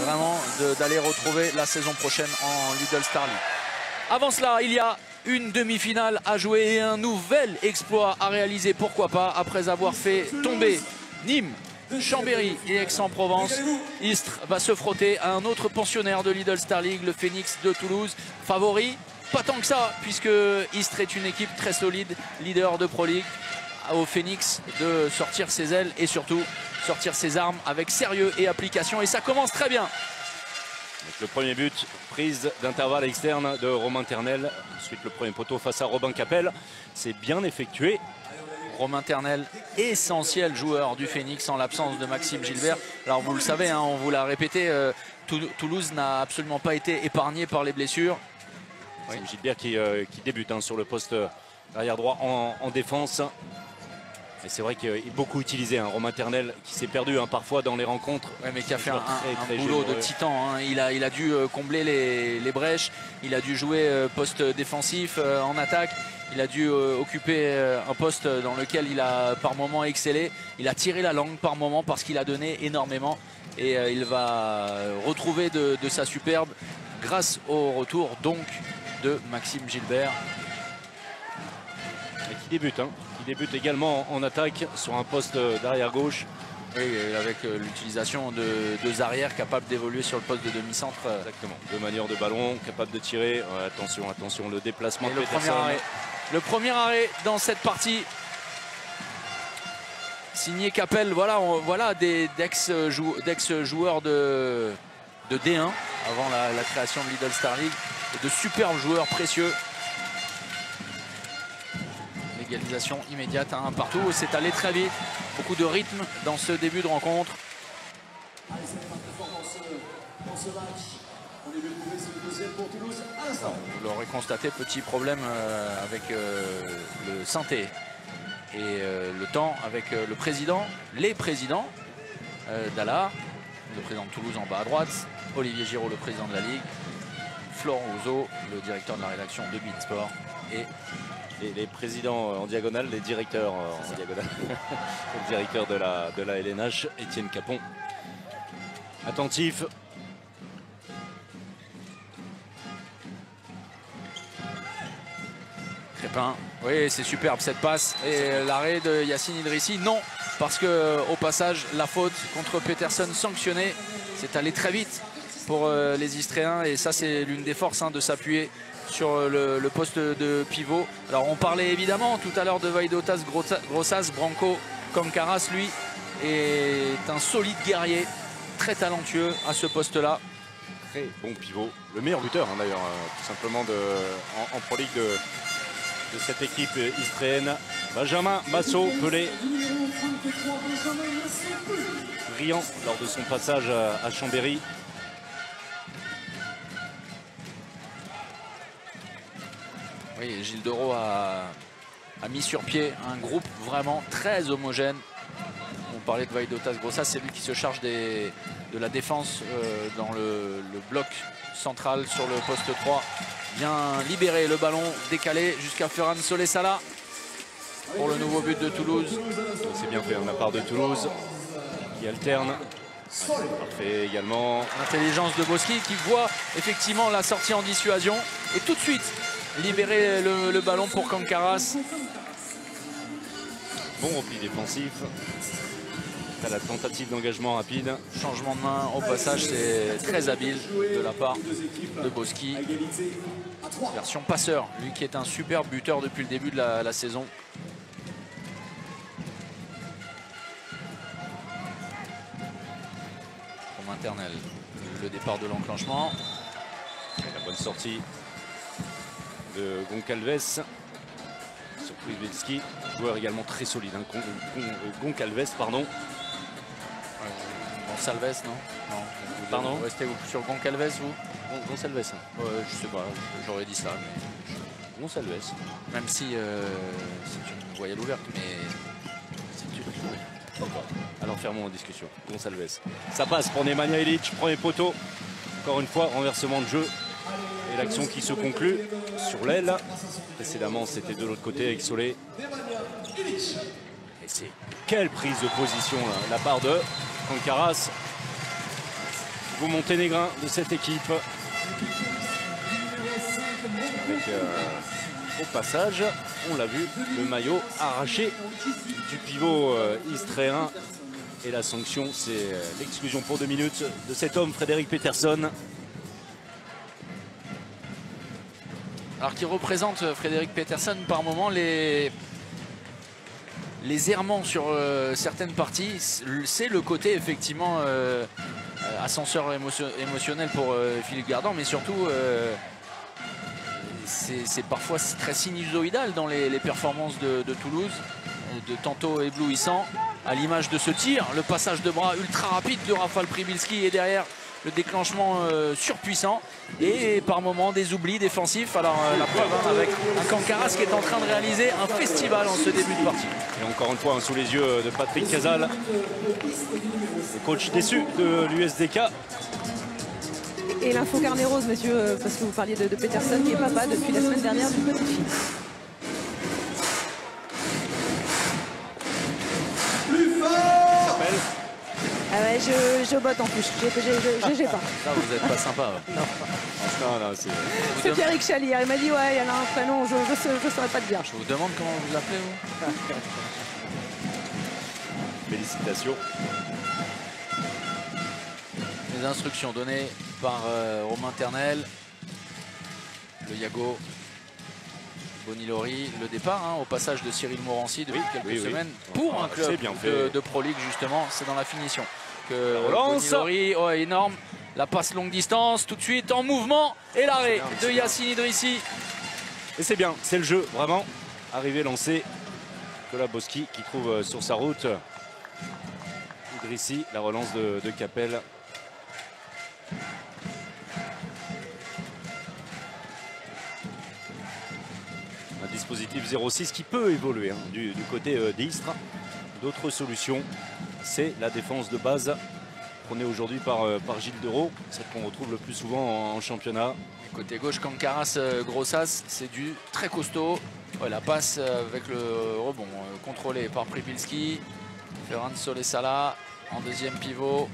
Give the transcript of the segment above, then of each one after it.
vraiment d'aller retrouver la saison prochaine en Lidl Star League. Avant cela, il y a une demi-finale à jouer et un nouvel exploit à réaliser, pourquoi pas, après avoir fait tomber Nîmes, Chambéry et Aix-en-Provence. Istres va se frotter à un autre pensionnaire de Lidl Star League, le Phoenix de Toulouse. Favori, pas tant que ça, puisque Istres est une équipe très solide, leader de Pro League. Au Phoenix de sortir ses ailes et surtout sortir ses armes avec sérieux et application. Et ça commence très bien. Donc le premier but, prise d'intervalle externe de Romain Ternel. Ensuite le premier poteau face à Robin Capel. C'est bien effectué. Romain Ternel, essentiel joueur du Phoenix en l'absence de Maxime Gilbert. Alors vous le savez, hein, on vous l'a répété, Toulouse n'a absolument pas été épargné par les blessures. Maxime Gilbert qui débute sur le poste arrière droit en défense. Et c'est vrai qu'il est beaucoup utilisé, Romain Ternel, qui s'est perdu parfois dans les rencontres. Ouais, mais qui a fait un boulot de titan. Il a dû combler les brèches, il a dû jouer poste défensif en attaque. Il a dû occuper un poste dans lequel il a par moments excellé. Il a tiré la langue par moments parce qu'il a donné énormément. Et il va retrouver de sa superbe grâce au retour donc de Maxime Gilbert. Et qui débute, qui débute également en attaque sur un poste d'arrière gauche. Oui, avec l'utilisation de deux arrières capables d'évoluer sur le poste de demi-centre. Exactement, de manière de ballon, capable de tirer. Attention, attention, le déplacement de Peterson. Le premier arrêt dans cette partie. Signé Capel, voilà d'ex-joueurs de D1 avant la création de Lidl Star League. Et de superbes joueurs précieux. Égalisation immédiate, partout. C'est allé très vite. Beaucoup de rythme dans ce début de rencontre. Vous l'aurez constaté, petit problème avec le synthé et le temps avec le président, les présidents d'Ala, le président de Toulouse en bas à droite, Olivier Giraud, le président de la Ligue, Florent Ouzo, le directeur de la rédaction de Beansport, et les présidents en diagonale, les directeurs en diagonale. Le directeur de la LNH, Étienne Capon. Attentif. Crépin, oui, c'est superbe cette passe. Et l'arrêt de Yacine Idrissi, non, parce que au passage, la faute contre Peterson sanctionnée, c'est allé très vite pour les Istréens. Et ça, c'est l'une des forces de s'appuyer sur le poste de pivot. Alors on parlait évidemment tout à l'heure de Vaidotas Grossas, Branco Cancaras, lui est un solide guerrier, très talentueux à ce poste-là. Très bon pivot, le meilleur buteur d'ailleurs, tout simplement en Pro League de cette équipe istréenne. Benjamin Massot-Pelé, brillant lors de son passage à Chambéry. Oui, Gilles Dereau a mis sur pied un groupe vraiment très homogène. On parlait de Vaidotas Grossas, c'est lui qui se charge de la défense dans le bloc central sur le poste 3. Bien libéré, le ballon décalé jusqu'à Ferran Solé-Sala pour le nouveau but de Toulouse. C'est bien fait de la part de Toulouse qui alterne. Parfait également. L'intelligence de Boski qui voit effectivement la sortie en dissuasion et tout de suite libérer le ballon pour Cancaras. Bon repli défensif. À la tentative d'engagement rapide. Changement de main au passage, c'est très habile de la part de Boski. Version passeur, lui qui est un super buteur depuis le début de la saison. Romain Ternel, le départ de l'enclenchement. La bonne sortie de Goncalves sur Privelski, joueur également très solide, Goncalves, pardon. Gonçalves, non? Non. Pardon? Vous restez sur Goncalves, vous? Gonçalves. Je sais pas, j'aurais dit ça. Mais... Gonçalves. Même si c'est une voyelle ouverte, mais c'est une... D'accord. Alors fermons en discussion. Gonçalves. Ça passe pour Nemanja Ilić, premier poteau. Encore une fois, renversement de jeu. Et l'action qui se conclut sur l'aile. Précédemment, c'était de l'autre côté avec Solé. Et c'est quelle prise de position là, la part de Cancaras. pivot monténégrin de cette équipe. Avec au passage, on l'a vu, le maillot arraché du pivot istréen. Et la sanction, c'est l'exclusion pour 2 minutes de cet homme, Frédéric Peterson. Alors qui représente Frédéric Peterson par moment les errements sur certaines parties. C'est le côté effectivement ascenseur émotionnel pour Philippe Gardan, mais surtout c'est parfois très sinusoïdal dans les performances de Toulouse, de tantôt éblouissant, à l'image de ce tir, le passage de bras ultra rapide de Rafał Przybyłski et derrière le déclenchement surpuissant et par moments des oublis défensifs. Alors la preuve avec un Kankaras qui est en train de réaliser un festival en ce début de partie. Et encore une fois sous les yeux de Patrick Casal, le coach déçu de l'USDK. Et l'info carnet rose, monsieur, parce que vous parliez de Peterson qui est papa depuis la semaine dernière d'une petite fille. Ah ouais, je botte en plus, j'ai pas. Ça, vous n'êtes pas sympa. Non, c'est Pierrick Chalier, il m'a dit ouais, il y en a un prénom, je saurais pas te dire. Je vous demande comment vous appelez, vous. Félicitations. Les instructions données par Romain Ternel. Le Yago. Bonilori, le départ au passage de Cyril Morancy depuis quelques semaines pour un club de Pro League justement, c'est dans la finition que Bonilori, énorme, la passe longue distance tout de suite en mouvement et l'arrêt de Yacine Idrissi. Et c'est bien, c'est le jeu vraiment, arrivé lancé, Nicolas Boski qui trouve sur sa route Idrissi, la relance de Capel. Dispositif 0-6 qui peut évoluer du côté d'Istres. D'autres solutions, c'est la défense de base prônée aujourd'hui par Gilles Dereau, celle qu'on retrouve le plus souvent en championnat. Côté gauche, Kankaras, Grossas, c'est du très costaud. Ouais, la passe avec le rebond contrôlé par Przybyłski. Ferran Solesala en deuxième pivot.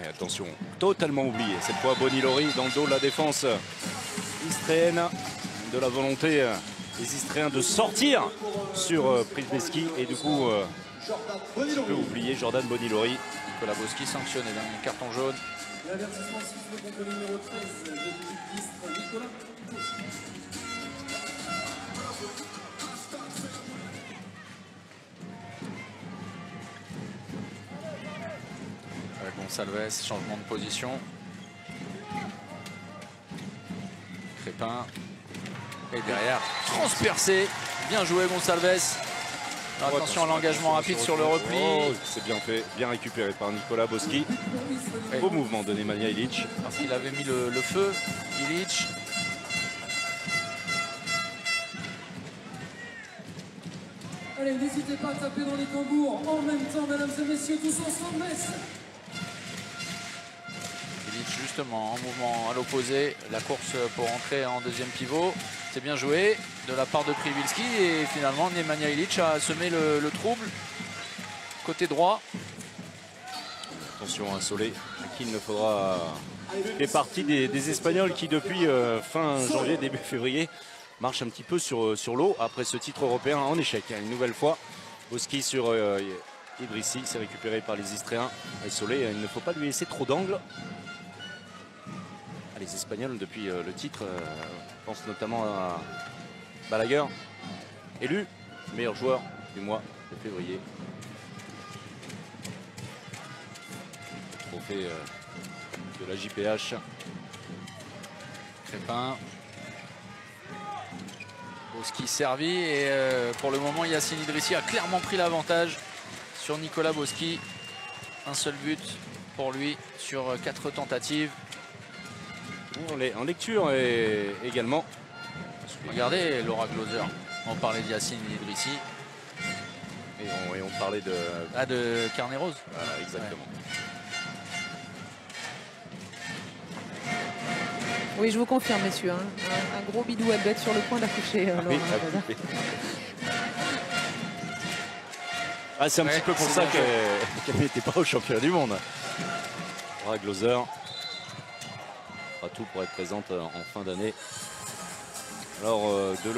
Et attention, totalement oublié cette fois Bonilori dans le dos de la défense istréenne. De la volonté des Istréens de sortir sur Przybyłski et du coup on peut oublier Jordan Bonilori. Nicolas Boski sanctionné d'un carton jaune. Gonçalves, changement de position. Crépin. Et derrière, transpercé. Bien joué Gonçalves. Attention à l'engagement rapide sur le repli. Oh, c'est bien fait, bien récupéré par Nicolas Boski. Beau mouvement de Nemanja Ilić. Parce qu'il avait mis le feu, Ilić. Allez, n'hésitez pas à taper dans les tambours en même temps, mesdames et messieurs, tous ensemble. Ilić justement en mouvement à l'opposé. La course pour entrer en deuxième pivot. C'est bien joué de la part de Przybyłski et finalement Nemanja Ilić a semé le trouble côté droit. Attention à Solé, à qui il ne faudra fait partie des Espagnols qui depuis fin janvier, début février marchent un petit peu sur l'eau après ce titre européen en échec. Une nouvelle fois, Boski sur Idrissi, c'est récupéré par les Istréens. Et Solé, il ne faut pas lui laisser trop d'angles. Les Espagnols depuis le titre, je pense notamment à Balaguer, élu meilleur joueur du mois de février. Le trophée de la JPH. Crépin. Boski servi et pour le moment Yacine Idrissi a clairement pris l'avantage sur Nicolas Boski. Un seul but pour lui sur 4 tentatives. En lecture et également. Regardez Laura Glauser, on parlait de Yacine Idrissi. Et on parlait de... Ah, de Carnet Rose. Voilà, exactement. Ouais. Oui, je vous confirme, messieurs. Un gros bidou à bête sur le point d'accoucher. C'est un petit peu pour ça qu'elle n'était pas au championnat du monde. Laura Glauser fera tout pour être présente en fin d'année. Alors de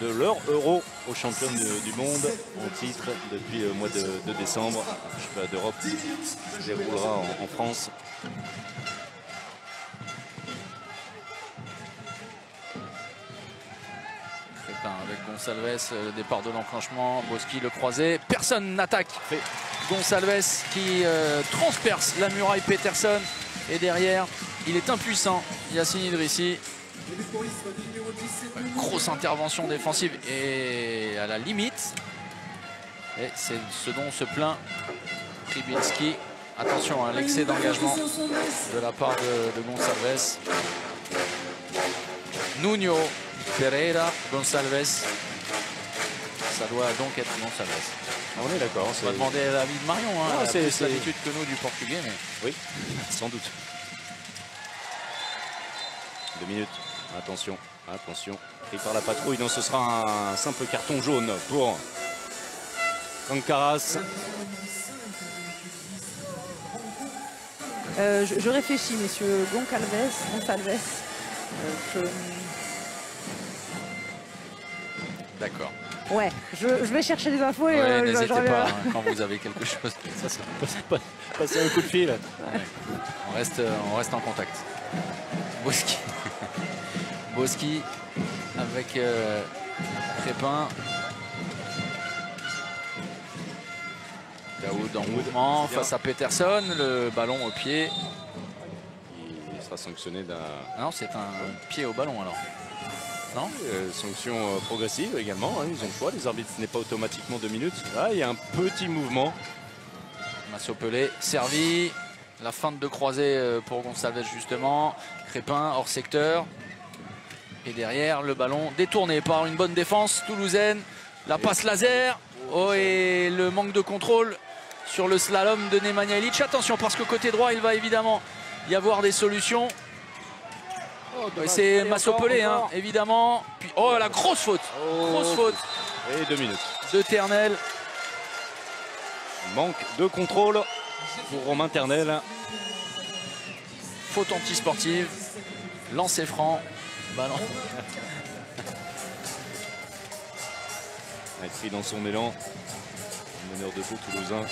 leur euro aux championnes du monde en titre depuis le mois de décembre. Le championnat d'Europe se déroulera en France. Avec Gonçalves, le départ de l'enclenchement, Boski le croisé, personne n'attaque. Gonçalves qui transperce la muraille Peterson et derrière il est impuissant, Yacine Idrissi. Une grosse intervention défensive et à la limite, et c'est ce dont se plaint Krybinski. Attention à l'excès d'engagement de la part de Gonçalves. Nuno Pereira, Gonçalves. Ça doit donc être Gonçalves. On est d'accord. On va demander l'avis de Marion. Hein, c'est l'habitude que nous du portugais. Mais... Oui, sans doute. 2 minutes. Attention, attention. Pris par la patrouille. Non, ce sera un simple carton jaune pour Kankaras. Je réfléchis, messieurs. Gonçalves. D'accord. Ouais, je vais chercher des infos et Ouais, je n'hésitez reviens. pas hein, quand vous avez quelque chose. Passer un coup de fil. Ouais. On reste en contact. Boski. Boski avec Crépin. Daoud en mouvement face à Peterson. Le ballon au pied. Il sera sanctionné d'un... Ah non, c'est un pied au ballon alors. Non, sanction progressive également, hein, ils ont le choix, les arbitres, ce n'est pas automatiquement 2 minutes. Là, il y a un petit mouvement. Massopelé servi. La feinte de croisée pour Gonçalves justement. Crépin hors secteur. Et derrière, le ballon détourné par une bonne défense toulousaine. La passe laser. Oh, et le manque de contrôle sur le slalom de Nemanja Ilić. Attention parce que côté droit, il va évidemment y avoir des solutions. C'est Massopelé, hein, évidemment. Puis, oh, la grosse faute. Grosse faute. Et 2 minutes. De Ternel. Manque de contrôle pour Romain Ternel. Faute antisportive. Lancer franc. Ballon. Il est pris dans son élan. Meneur de jeu toulousain.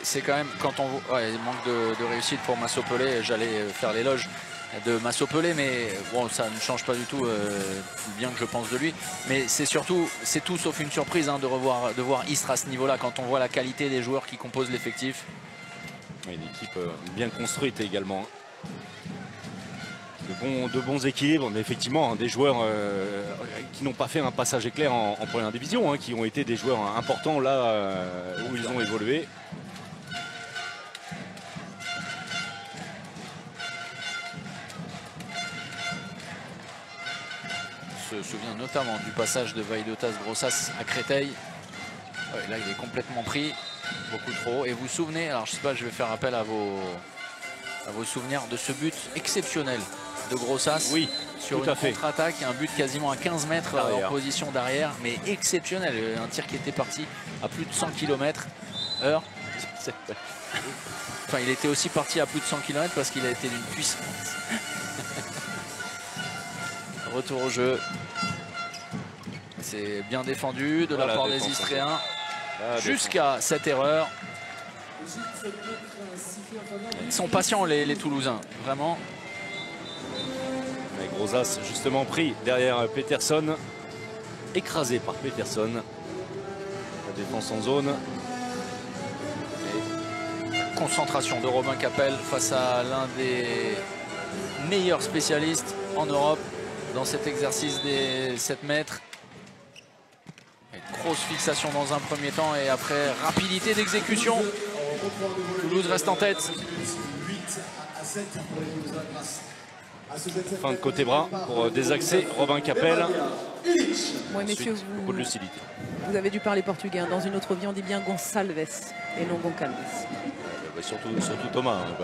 C'est quand même, quand on voit manque de réussite pour Massopelé, j'allais faire l'éloge de Massopelé, mais bon, ça ne change pas du tout bien que je pense de lui. Mais c'est surtout, c'est tout sauf une surprise hein, de voir Istres à ce niveau-là, quand on voit la qualité des joueurs qui composent l'effectif. Une équipe bien construite également. De bons équilibres, mais effectivement des joueurs qui n'ont pas fait un passage éclair en première division, hein, qui ont été des joueurs importants là où ils ont évolué. Se souvient notamment du passage de Vaidotas Grossas à Créteil. Ouais, là, il est complètement pris, beaucoup trop. Et vous vous souvenez, alors je sais pas, je vais faire appel à vos souvenirs de ce but exceptionnel de Grossas. Oui, sur tout une à fait. contre-attaque, un but quasiment à 15 mètres en position d'arrière, mais exceptionnel. Un tir qui était parti à plus de 100 km/h. Enfin, il était aussi parti à plus de 100 km parce qu'il a été d'une puissance. Retour au jeu. C'est bien défendu de la part des Istréens jusqu'à cette erreur. Ils sont patients les Toulousains, vraiment. Mais Grossas justement pris derrière Peterson, écrasé par Peterson. La défense en zone. Et concentration de Robin Capel face à l'un des meilleurs spécialistes en Europe dans cet exercice des 7 mètres. Grosse fixation dans un premier temps et après rapidité d'exécution. Toulouse reste en tête. Fin de côté bras pour désaxer Robin Capel. Ouais, messieurs, beaucoup de lucidité. Vous avez dû parler portugais. Hein. Dans une autre vie, on dit bien Gonçalves et non Goncalves. Surtout Thomas. Hein.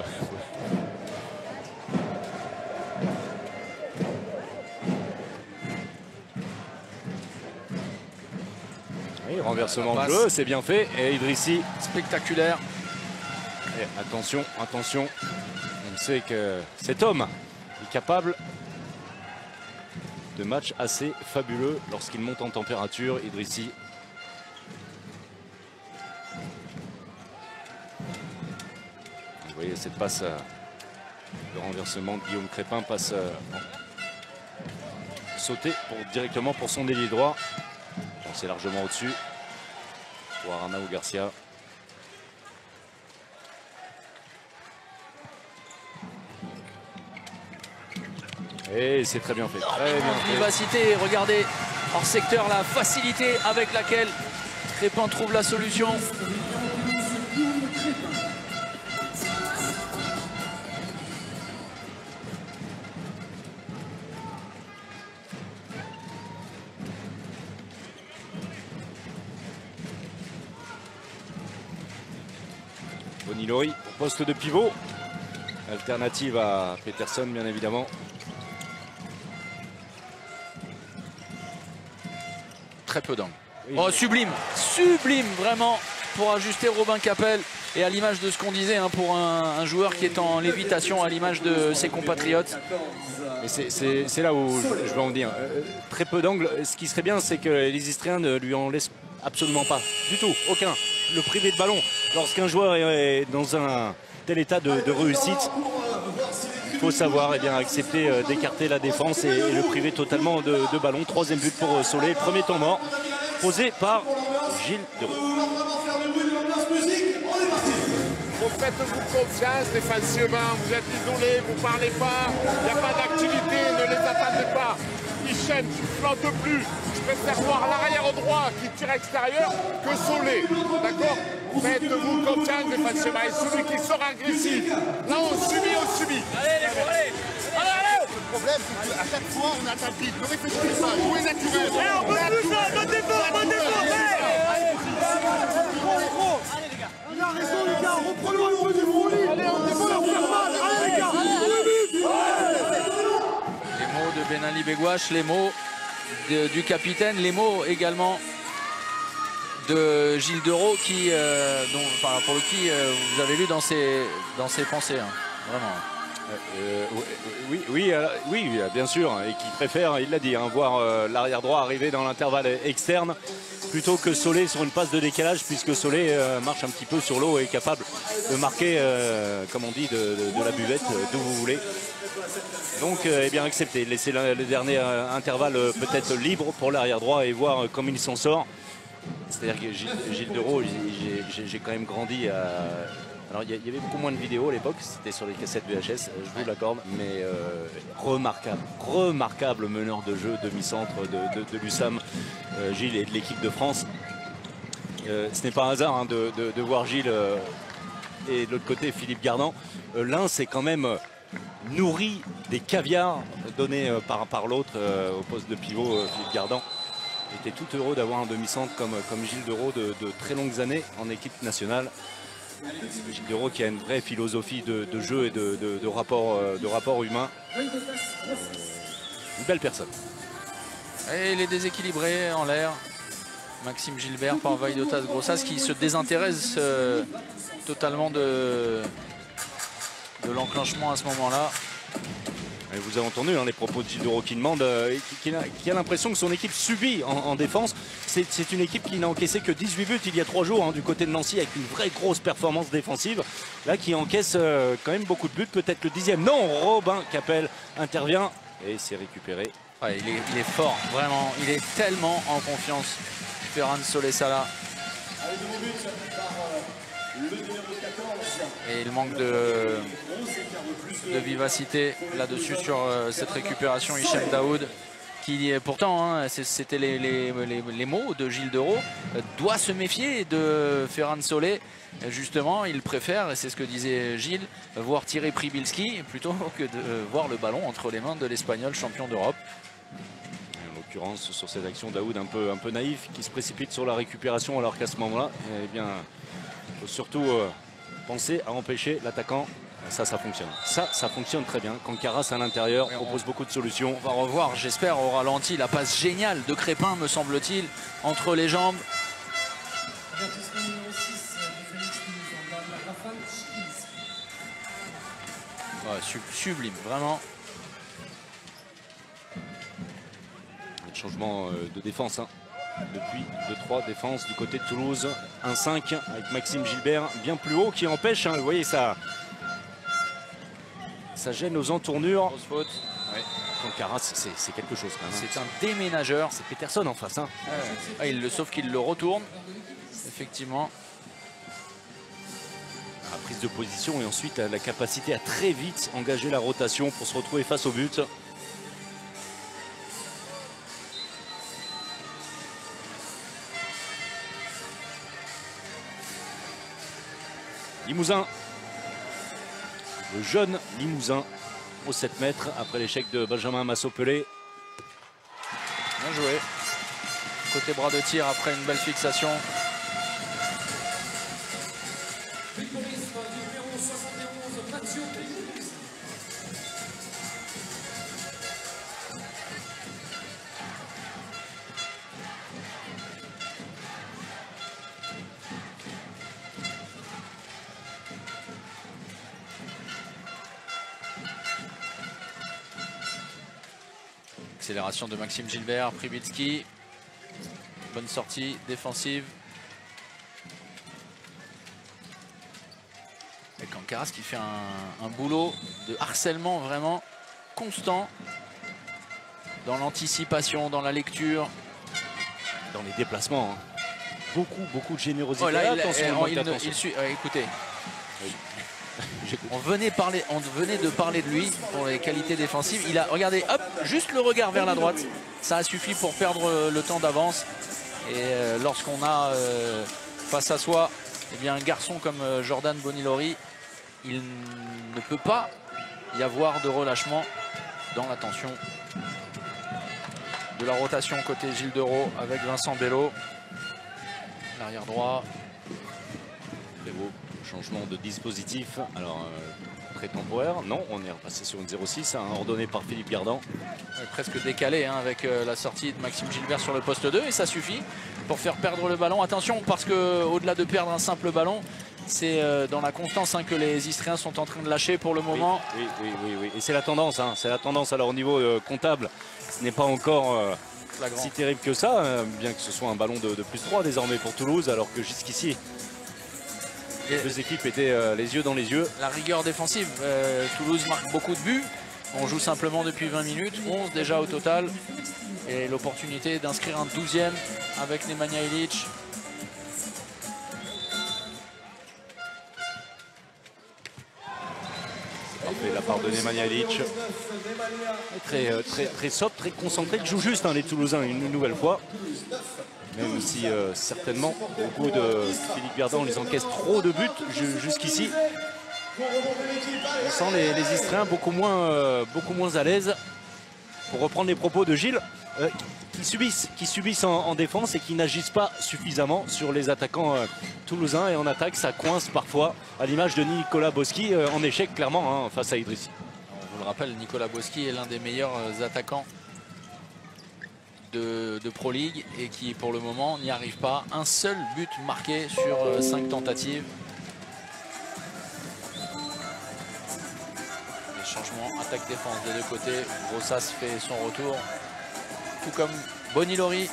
renversement de jeu, c'est bien fait. Et Idrissi. Spectaculaire. Et attention, attention. On sait que cet homme est capable de matchs assez fabuleux lorsqu'il monte en température, Idrissi. Vous voyez cette passe, le renversement de Guillaume Crépin passe sauter directement pour son ailier droit. Bon, c'est largement au-dessus pour Arnau Garcia. Et c'est très bien fait. Très bien fait. Vivacité, regardez hors secteur la facilité avec laquelle Crépin trouve la solution. Bonilori au poste de pivot. Alternative à Peterson, bien évidemment. Très peu d'angle. Oh, sublime, sublime vraiment pour ajuster Robin Capel. Et à l'image de ce qu'on disait hein, pour un joueur qui est en lévitation, à l'image de ses compatriotes. Et c'est là où je veux en venir. Très peu d'angle. Ce qui serait bien, c'est que les Istriens ne lui en laissent absolument pas. Du tout, aucun. Le privé de ballon. Lorsqu'un joueur est dans un tel état de réussite, il faut savoir accepter d'écarter la défense et le priver totalement de ballon. Troisième but pour Solé. Premier temps mort posé par Gilles Deroux. Faites-vous confiance défensivement, vous êtes isolés, vous ne parlez pas, il n'y a pas d'activité, ne les attendez pas. Hichem, tu ne flottes plus. Je préfère voir l'arrière droit qui tire extérieur que Solé. D'accord? Faites-vous confiance défensivement. Et celui qui sort agressif. Là, on subit. Allez, les gros, allez. Le problème, c'est qu'à chaque fois, on attend vite. Ne réfléchissez pas. Jouez naturel. On peut plus ça, bonne défense. Allez, les gars. Il a raison, les gars. Reprenons le du folie. Allez, on défend leur faire mal. Allez, les gars. Les mots de Benali Begouache, les mots du capitaine, les mots également de Gilles Deroux qui, pour le qui vous avez lu dans ses pensées, hein, vraiment. Oui, bien sûr, et qui préfère, il l'a dit, hein, voir l'arrière droit arriver dans l'intervalle externe plutôt que Solé sur une passe de décalage, puisque Solé marche un petit peu sur l'eau et est capable de marquer, comme on dit, de la buvette, d'où vous voulez. Donc, accepter, laisser le dernier intervalle peut-être libre pour l'arrière droit et voir comment il s'en sort. C'est-à-dire que Gilles Deroux, j'ai quand même grandi à... Alors il y avait beaucoup moins de vidéos à l'époque, c'était sur les cassettes VHS, je vous l'accorde, mais remarquable meneur de jeu, demi-centre de l'USAM, Gilles et de l'équipe de France. Ce n'est pas un hasard hein, de voir Gilles et de l'autre côté Philippe Gardan. L'un s'est quand même nourri des caviars donnés par l'autre au poste de pivot. Philippe Gardan était tout heureux d'avoir un demi-centre comme Gilles Deroux de très longues années en équipe nationale. Gilles Deroux qui a une vraie philosophie de jeu et de rapport humain. Une belle personne. Et il est déséquilibré en l'air. Maxime Gilbert par Vaidotas Grossas qui se désintéresse totalement de l'enclenchement à ce moment-là. Et vous avez entendu hein, les propos de Gilles Deroux qui demande, qui a l'impression que son équipe subit en défense. C'est une équipe qui n'a encaissé que 18 buts il y a 3 jours hein, du côté de Nancy avec une vraie grosse performance défensive. Là qui encaisse quand même beaucoup de buts, peut-être le 10e. Non, Robin Capel intervient et c'est récupéré. Ouais, il est fort, vraiment. Il est tellement en confiance. Ferran Solé Salah. Et il manque de vivacité là-dessus sur cette récupération. Hichem Daoud qui pourtant, hein, c'était les mots de Gilles Deroux, doit se méfier de Ferran Solé. Justement, il préfère, et c'est ce que disait Gilles, voir tirer Pribilski plutôt que de voir le ballon entre les mains de l'Espagnol champion d'Europe. En l'occurrence, sur cette action, Daoud un peu naïf, qui se précipite sur la récupération, alors qu'à ce moment-là, eh bien, il faut surtout penser à empêcher l'attaquant. Ça fonctionne. Ça fonctionne très bien. Quand Carras à l'intérieur propose beaucoup de solutions. On va revoir, j'espère, au ralenti, la passe géniale de Crépin, me semble-t-il, entre les jambes. Avertissement numéro 6 du Phoenix Toulouse, on va la Rafale Chills. Ouais, sublime, vraiment. Le changement de défense hein. Depuis 2-3 défenses du côté de Toulouse. 1-5 avec Maxime Gilbert bien plus haut qui empêche, hein, vous voyez ça gêne aux entournures. Grosse faute. Ouais. Concaras, c'est quelque chose quand même. C'est un déménageur. C'est Peterson en face. Hein. Sauf qu'il le retourne. Effectivement. La prise de position et ensuite la capacité à très vite engager la rotation pour se retrouver face au but. Limousin, le jeune Limousin au 7 mètres après l'échec de Benjamin Massot-Pelé. Bien joué. Côté bras de tir après une belle fixation. Tricolisme du numéro 71, Mathieu Pégouz. Accélération de Maxime Gilbert, Przybylski. Bonne sortie défensive. Et Concaras qui fait un boulot de harcèlement vraiment constant dans l'anticipation, dans la lecture. Dans les déplacements. Hein. Beaucoup de générosité. Oh là, attention, il suit. Écoutez, on venait de parler de lui pour les qualités défensives. Il a, regardez, hop, juste le regard vers la droite. Ça a suffi pour perdre le temps d'avance. Et lorsqu'on a face à soi eh bien, un garçon comme Jordan Bonilori, il ne peut pas y avoir de relâchement dans la tension de la rotation côté Gilles Dereau avec Vincent Bello. L'arrière droit. Très beau changement de dispositif. Alors, très temporaire. Non, on est repassé sur une 0-6, hein, ordonné par Philippe Gardan. Presque décalé hein, avec la sortie de Maxime Gilbert sur le poste 2. Et ça suffit pour faire perdre le ballon. Attention, parce qu'au-delà de perdre un simple ballon, c'est dans la constance hein, que les Istriens sont en train de lâcher pour le moment. Oui. Et c'est la tendance. Hein, c'est la tendance. Alors, au niveau comptable, ce n'est pas encore si terrible que ça. Bien que ce soit un ballon de plus 3 désormais pour Toulouse. Alors que jusqu'ici, les deux équipes étaient les yeux dans les yeux. La rigueur défensive. Toulouse marque beaucoup de buts. On joue simplement depuis 20 minutes. 11 déjà au total. Et l'opportunité d'inscrire un 12e avec Nemanja Ilić. Parfait, la part de Nemanja Ilić. Très sobre, très concentré. Il joue juste hein, les Toulousains une nouvelle fois. Même si certainement au goût de Philippe Gardan, on les encaisse trop de buts jusqu'ici. On sent les Istriens beaucoup moins à l'aise. Pour reprendre les propos de Gilles, qui subissent en défense et qui n'agissent pas suffisamment sur les attaquants toulousains. Et en attaque, ça coince parfois, à l'image de Nicolas Boschi, en échec clairement hein, face à Idrissi. On vous le rappelle, Nicolas Boschi est l'un des meilleurs attaquants de Pro League et qui pour le moment n'y arrive pas. Un seul but marqué sur 5 tentatives. Les changements attaque-défense des deux côtés. Grossas fait son retour, tout comme Bonilori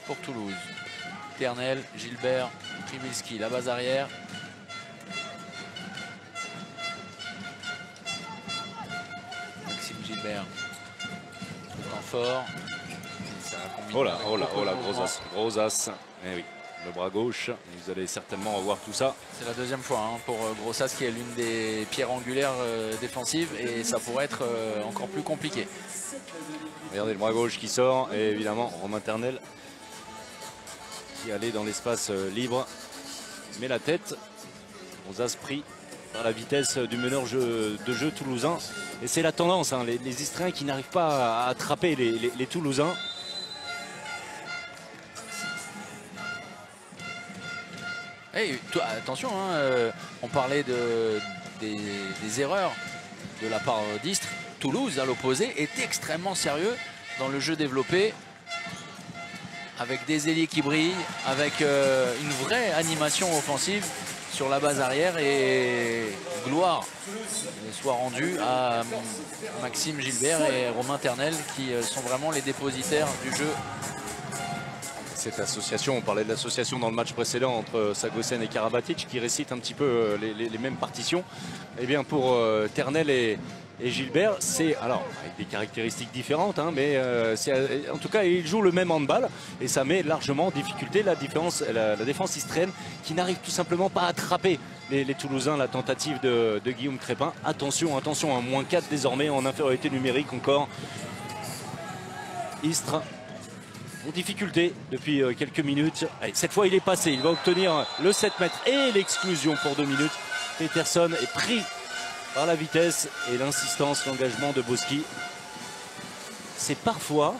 pour Toulouse. Ternel, Gilbert, Przybylski, la base arrière. Maxime Gilbert. Fort. Oh là, gros as. Eh oui, le bras gauche. Vous allez certainement revoir tout ça. C'est la deuxième fois hein, pour Grossas qui est l'une des pierres angulaires défensives et ça pourrait être encore plus compliqué. Regardez le bras gauche qui sort et évidemment Romain Ternel qui allait dans l'espace libre. Mais la tête, Grossas pris par la vitesse du meneur de jeu toulousain. Et c'est la tendance, hein, les Istriens qui n'arrivent pas à attraper les Toulousains. Hey, attention, hein, on parlait des erreurs de la part d'Istres. Toulouse, à l'opposé, est extrêmement sérieux dans le jeu développé avec des ailiers qui brillent, avec une vraie animation offensive sur la base arrière, et gloire soit rendue à Maxime Gilbert et Romain Ternel qui sont vraiment les dépositaires du jeu. Cette association, on parlait de l'association dans le match précédent entre Sagosen et Karabatic qui récitent un petit peu les mêmes partitions. Et bien pour Ternel et Gilbert, c'est alors avec des caractéristiques différentes, hein, mais en tout cas ils jouent le même handball et ça met largement en difficulté la défense istrienne qui n'arrive tout simplement pas à attraper les Toulousains. La tentative de Guillaume Crépin. Attention, attention, un -4 désormais en infériorité numérique encore. Istres en difficulté depuis quelques minutes. Allez, cette fois il est passé, il va obtenir le 7 mètres et l'exclusion pour 2 minutes. Peterson est pris par la vitesse et l'insistance, l'engagement de Boski. C'est parfois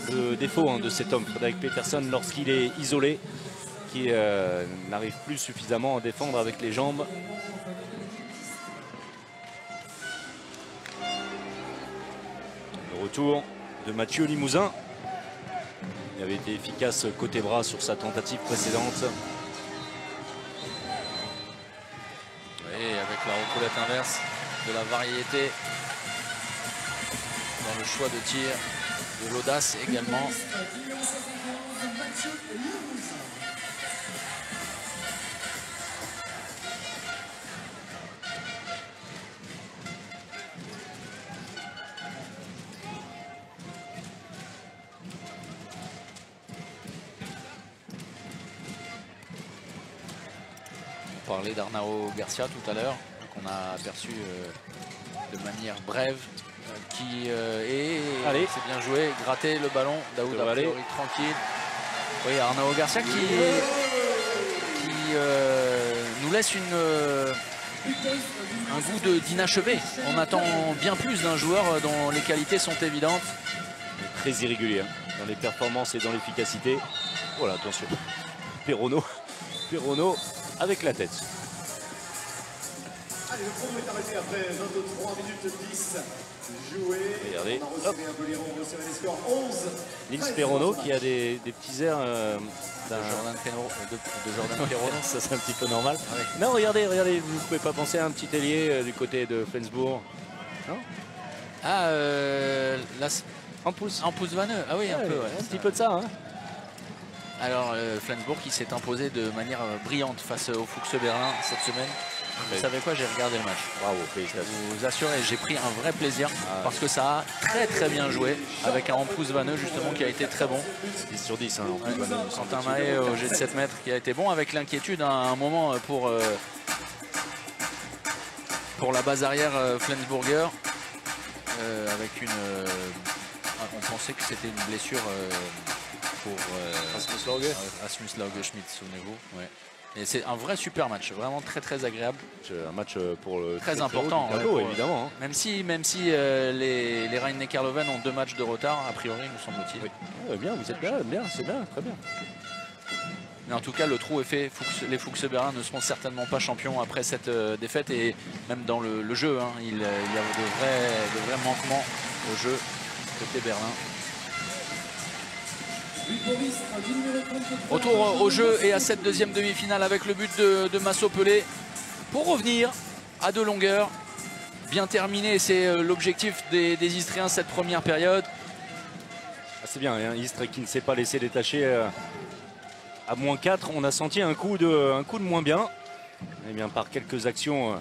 le défaut de cet homme, Frédéric Peterson, lorsqu'il est isolé, qui n'arrive plus suffisamment à défendre avec les jambes. Le retour de Mathieu Limousin. Il avait été efficace côté bras sur sa tentative précédente. Oui, avec la recoulette inverse, de la variété dans le choix de tir, de l'audace également. On parlait d'Arnao Garcia tout à l'heure, qu'on a aperçu de manière brève, qui allez, c'est bien joué, gratter le ballon. Daoud a priori tranquille. Oui, Arnao Garcia qui nous laisse un goût d'inachevé. On attend bien plus d'un joueur dont les qualités sont évidentes. Très irrégulier dans les performances et dans l'efficacité. Voilà, attention. Perrono avec la tête. Allez, le chrono est arrêté après 23 minutes 10 jouées. Regardez, on a resserré un peu les rangs, on resserré les scores 11. Nils Perrono qui a des petits airs de Jordan Perrono. Ça c'est un petit peu normal. Ouais. Non, regardez, vous ne pouvez pas penser à un petit ailier du côté de Flensbourg. Non? Ah, Hampus Vaneux. Ah oui, un peu. Ouais, un petit peu de ça. Hein. Alors, Flensbourg qui s'est imposé de manière brillante face au Fuchs Berlin cette semaine. Vous savez quoi, j'ai regardé le match. Bravo, Je félicitations. vous assure, et j'ai pris un vrai plaisir parce que ça a très bien joué avec un Hampus Vaneux justement qui a été très bon. 10 sur 10. Hein, Ouais, Quentin Mahé au jet de 7 mètres qui a été bon, avec l'inquiétude à un moment pour la base arrière Flensburger avec on pensait que c'était une blessure pour Rasmus Lauge-Schmidt, souvenez-vous. Ouais. Et c'est un vrai super match, vraiment très agréable. Un match pour le très important, tableau, ouais, évidemment. Hein. Même si les Rhein-Neckar-Löwen ont 2 matchs de retard, a priori, nous semble-t-il. Oui. Bien, vous êtes bien, c'est bien, très bien. Mais en tout cas, le trou est fait. Les Fuchs Berlin ne seront certainement pas champions après cette défaite. Et même dans le jeu, hein, il y a de vrais manquements au jeu côté Berlin. Retour au jeu et à cette deuxième demi-finale avec le but de Masso Pelé pour revenir à 2 longueurs. Bien terminé, c'est l'objectif des Istriens cette première période. Ah, c'est bien, hein, Istres qui ne s'est pas laissé détacher à -4. On a senti un coup de moins bien. Eh bien, par quelques actions,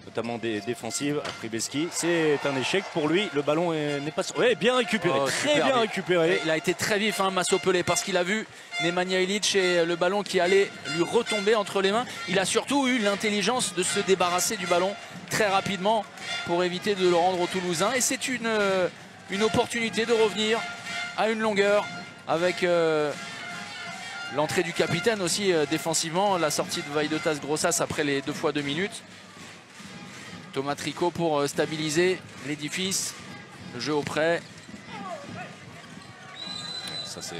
notamment des défensives à Pribeski. C'est un échec pour lui. Le ballon n'est pas... Oui, bien récupéré, très bien récupéré. Il a été très vif, hein, Masso Pelé, parce qu'il a vu Nemanja Ilić et le ballon qui allait lui retomber entre les mains. Il a surtout eu l'intelligence de se débarrasser du ballon très rapidement pour éviter de le rendre aux Toulousains. Et c'est une opportunité de revenir à une longueur avec l'entrée du capitaine aussi défensivement, la sortie de Vaidotas Grossas après les 2 fois 2 minutes. Thomas Tricot pour stabiliser l'édifice, le jeu au près. Ça c'est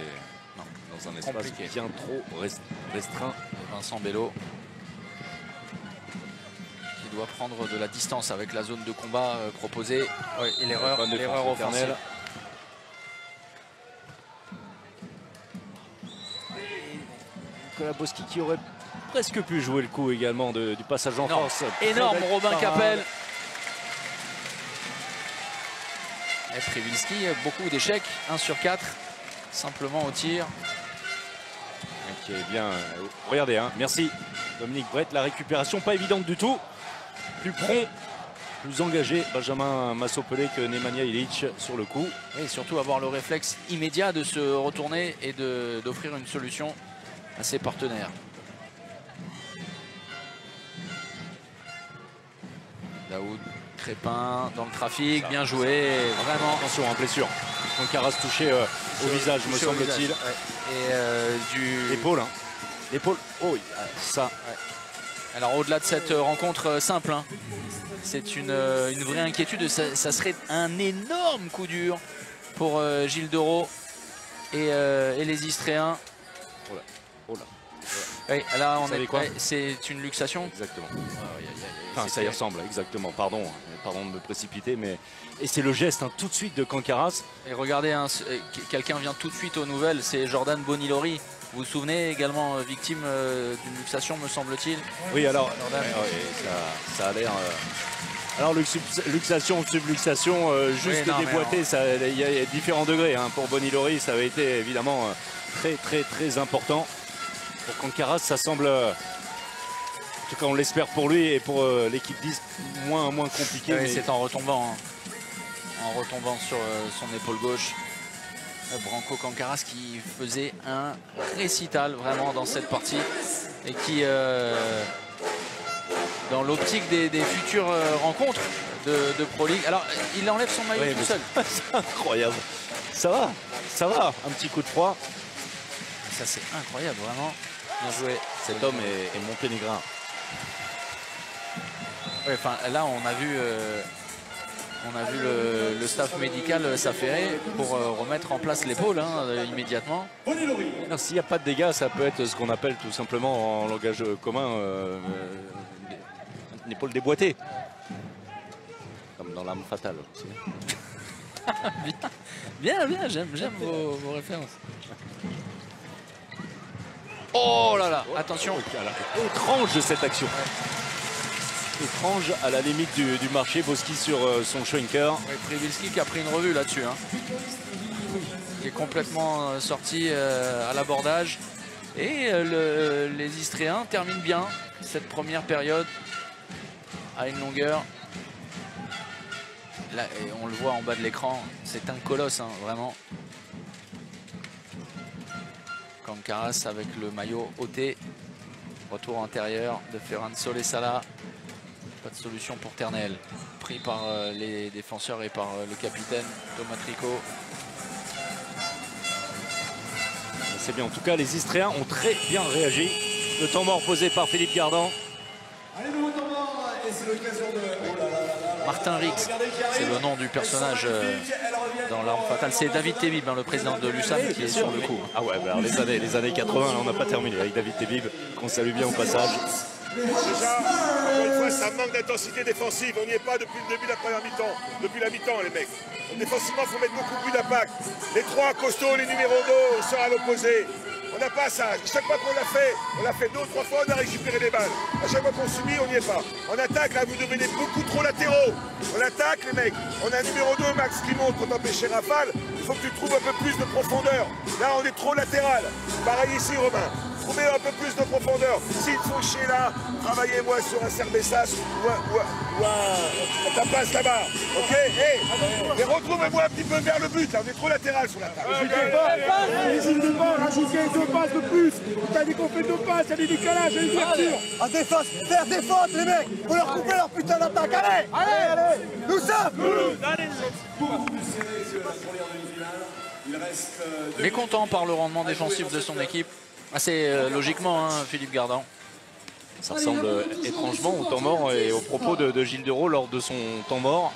dans un espace compliqué, bien trop restreint. Et Vincent Bello qui doit prendre de la distance avec la zone de combat proposée. Ouais, et l'erreur offensive. Nicolas Boski qui aurait presque pu jouer le coup également du passage en force. Énorme Robin parade. Capel. Et Przybylski, beaucoup d'échecs, 1 sur 4, simplement au tir. Qui est bien. Regardez, hein, merci Dominique Brett. La récupération pas évidente du tout. Plus prompt, plus engagé Benjamin Massopelé que Nemanja Ilić sur le coup. Et surtout avoir le réflexe immédiat de se retourner et d'offrir une solution à ses partenaires. Daoud, Crépin dans le trafic, bien joué, vraiment. Attention, hein, blessure. Concarras touché au visage, me semble-t-il. Et du... L'épaule, hein. L'épaule. Oh, ça. Ouais. Alors au-delà de cette rencontre simple, hein, c'est une vraie inquiétude. Ça serait un énorme coup dur pour Gilles Derault et les Istréens. Oh là. Oh là. Oui, là on savez est quoi c'est une luxation. Exactement. Enfin, ça y ressemble, exactement. Pardon de me précipiter, mais et c'est le geste, hein, tout de suite de Concarras. Et regardez, hein, quelqu'un vient tout de suite aux nouvelles, c'est Jordan Bonilori. Vous vous souvenez, également victime d'une luxation, me semble-t-il. Oui, alors Jordan. ça a l'air. Alors luxation ou subluxation, juste oui, non, déboîté, il y a différents degrés. Hein. Pour Bonilori, ça avait été évidemment très important. Pour Concarras, ça semble, en tout cas on l'espère pour lui et pour l'équipe 10, moins compliqué. Oui, mais... c'est en retombant, hein. En retombant sur son épaule gauche. Branco Concarras qui faisait un récital vraiment dans cette partie et qui, dans l'optique des futures rencontres de Pro League, alors il enlève son maillot tout seul. C'est incroyable. Ça va, un petit coup de froid. Ça c'est incroyable, vraiment. Bien joué. Cet homme est monténégrin. Ouais, enfin, là on a vu le staff médical s'affairer pour remettre en place l'épaule, hein, immédiatement. S'il n'y a pas de dégâts, ça peut être ce qu'on appelle tout simplement en langage commun une épaule déboîtée. Comme dans L'Arme Fatale. bien, j'aime vos références. Oh là là, attention. Étrange cette action. Étrange à la limite du marché. Boski sur son shrinker. Przybylski qui a pris une revue là-dessus. Hein. Qui est complètement sorti à l'abordage. Et les Istréens terminent bien cette première période à une longueur. Là, et on le voit en bas de l'écran, c'est un colosse, hein, vraiment. Concarras avec le maillot ôté. Retour intérieur de Ferran Solesala. Pas de solution pour Ternel. Pris par les défenseurs et par le capitaine Thomas Tricot. C'est bien. En tout cas, les Istréens ont très bien réagi. Le temps mort posé par Philippe Gardan. Allez, nouveau temps mort, et c'est l'occasion de... Oh là là là là. Martin Rix, c'est le nom du personnage dans L'Arme Fatale. C'est David Tebib, hein, le président de l'USAM, qui est sur le coup. Ah ouais, bah alors les années 80, on n'a pas terminé avec David Tebib, qu'on salue bien au passage. Déjà, encore une fois, ça manque d'intensité défensive. On n'y est pas depuis le début de la première mi-temps. Depuis la mi-temps, les mecs. Donc, défensivement, il faut mettre beaucoup plus d'impact. Les trois costauds, les numéros 2 sont à l'opposé. On n'a pas ça. Chaque fois qu'on l'a fait 2 ou 3 fois, on a récupéré les balles. À chaque fois qu'on subit, on n'y est pas. En attaque, là, vous devenez beaucoup trop latéraux. On attaque, les mecs. On a un numéro 2, Max, qui monte pour empêcher Rafale. Il faut que tu trouves un peu plus de profondeur. Là, on est trop latéral. Pareil ici, Romain. Trouvez un peu plus de profondeur. S'il faut chier là, travaillez-moi sur un Serbessas ou un tapas là-bas. Ok. Et retrouvez-moi un petit peu vers le but. Là, on est trop latéral sur l'attaque. N'hésitez pas, rajoutez 2 passes de plus. T'as dit qu'on fait 2 passes, il y a des décalages, il y a des ouvertures. En défense, faire des fautes les mecs. Faut leur couper leur putain d'attaque. Allez. Nous sommes. Mécontent par le rendement défensif de son équipe. Assez logiquement, hein, Philippe Gardan. Ça ressemble étrangement au temps mort et aux propos de Gilles Derault lors de son temps mort.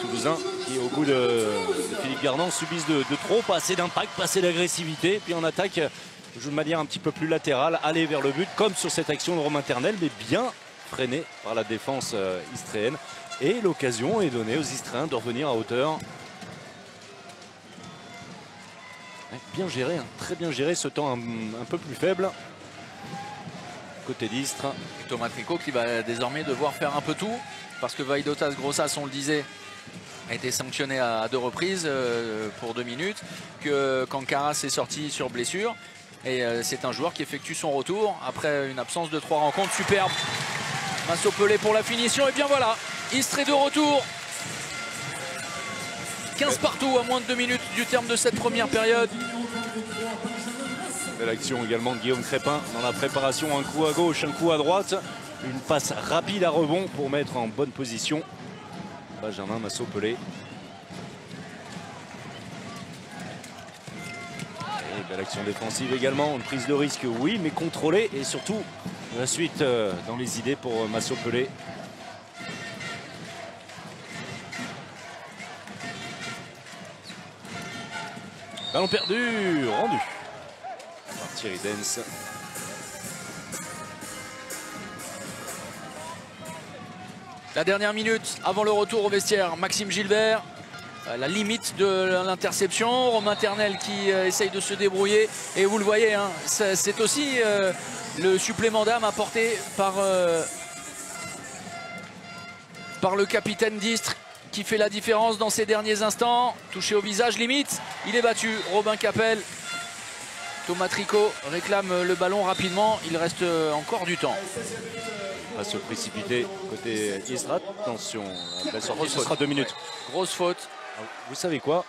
Toulousain qui, au goût de Philippe Gardan, subissent de trop, pas assez d'impact, pas assez d'agressivité. Puis en attaque, joue de manière un petit peu plus latérale, aller vers le but, comme sur cette action de Romain Ternel, mais bien freiné par la défense istréenne. Et l'occasion est donnée aux Istréens de revenir à hauteur. Bien géré, hein, très bien géré, ce temps un peu plus faible. Côté d'Istres. Thomas Tricot qui va désormais devoir faire un peu tout parce que Vaidotas Grossas, on le disait, a été sanctionné à 2 reprises pour 2 minutes, que Kankaras est sorti sur blessure et c'est un joueur qui effectue son retour après une absence de 3 rencontres. Superbe Massopelé pour la finition et bien voilà, Istres est de retour. 15 partout à moins de 2 minutes du terme de cette première période. Belle action également de Guillaume Crépin dans la préparation, un coup à gauche, un coup à droite, une passe rapide à rebond pour mettre en bonne position Benjamin Massopelé. Et belle action défensive également, une prise de risque oui mais contrôlée et surtout la suite dans les idées pour Massopelé. Ballon perdu, rendu par Thierry Dens. La dernière minute avant le retour au vestiaire, Maxime Gilbert, à la limite de l'interception. Romain Ternel qui essaye de se débrouiller. Et vous le voyez, hein, c'est aussi le supplément d'âme apporté par le capitaine d'Istres qui fait la différence dans ces derniers instants. Touché au visage, limite, il est battu. Robin Capel. Thomas Tricot réclame le ballon rapidement. Il reste encore du temps. On va se précipiter côté Istres. Attention, la sortie, ce sera 2 minutes. Ouais. Grosse faute. Vous savez quoi?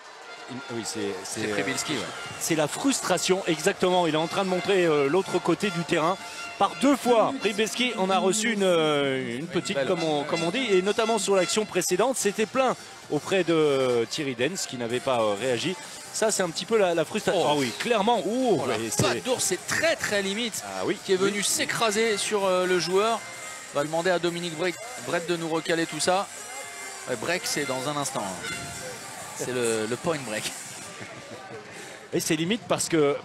Oui, c'est Pribilski. Ouais. C'est la frustration, exactement. Il est en train de montrer l'autre côté du terrain. Par 2 fois, Pribilski en a reçu une petite, comme on dit, et notamment sur l'action précédente, c'était plein auprès de Thierry Dens qui n'avait pas réagi. Ça, c'est un petit peu la frustration. Oh. Ah oui, clairement. Oh, patte d'ours, c'est très limite. Ah oui, qui est venu s'écraser sur le joueur. On va demander à Dominique Brett de nous recaler tout ça. Ouais, break, c'est dans un instant. C'est le point break. Et c'est limite parce que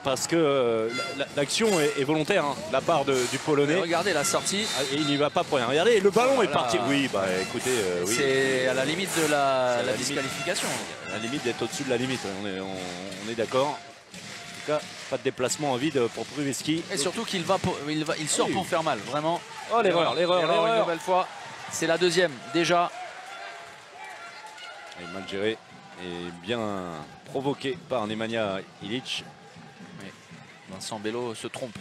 l'action est volontaire hein, de la part du Polonais. Mais regardez la sortie. Et il n'y va pas pour rien. Regardez, le ballon est parti. Oui, bah écoutez. Oui. C'est à la limite de la disqualification. À la limite d'être au-dessus de la limite. On est d'accord. En tout cas, pas de déplacement en vide pour Pribilski. Et surtout qu'il il sort pour faire mal, vraiment. Oh, l'erreur. Une nouvelle fois. C'est la deuxième, déjà. Et mal géré et bien provoqué par Nemanja Ilić. Oui. Vincent Bello se trompe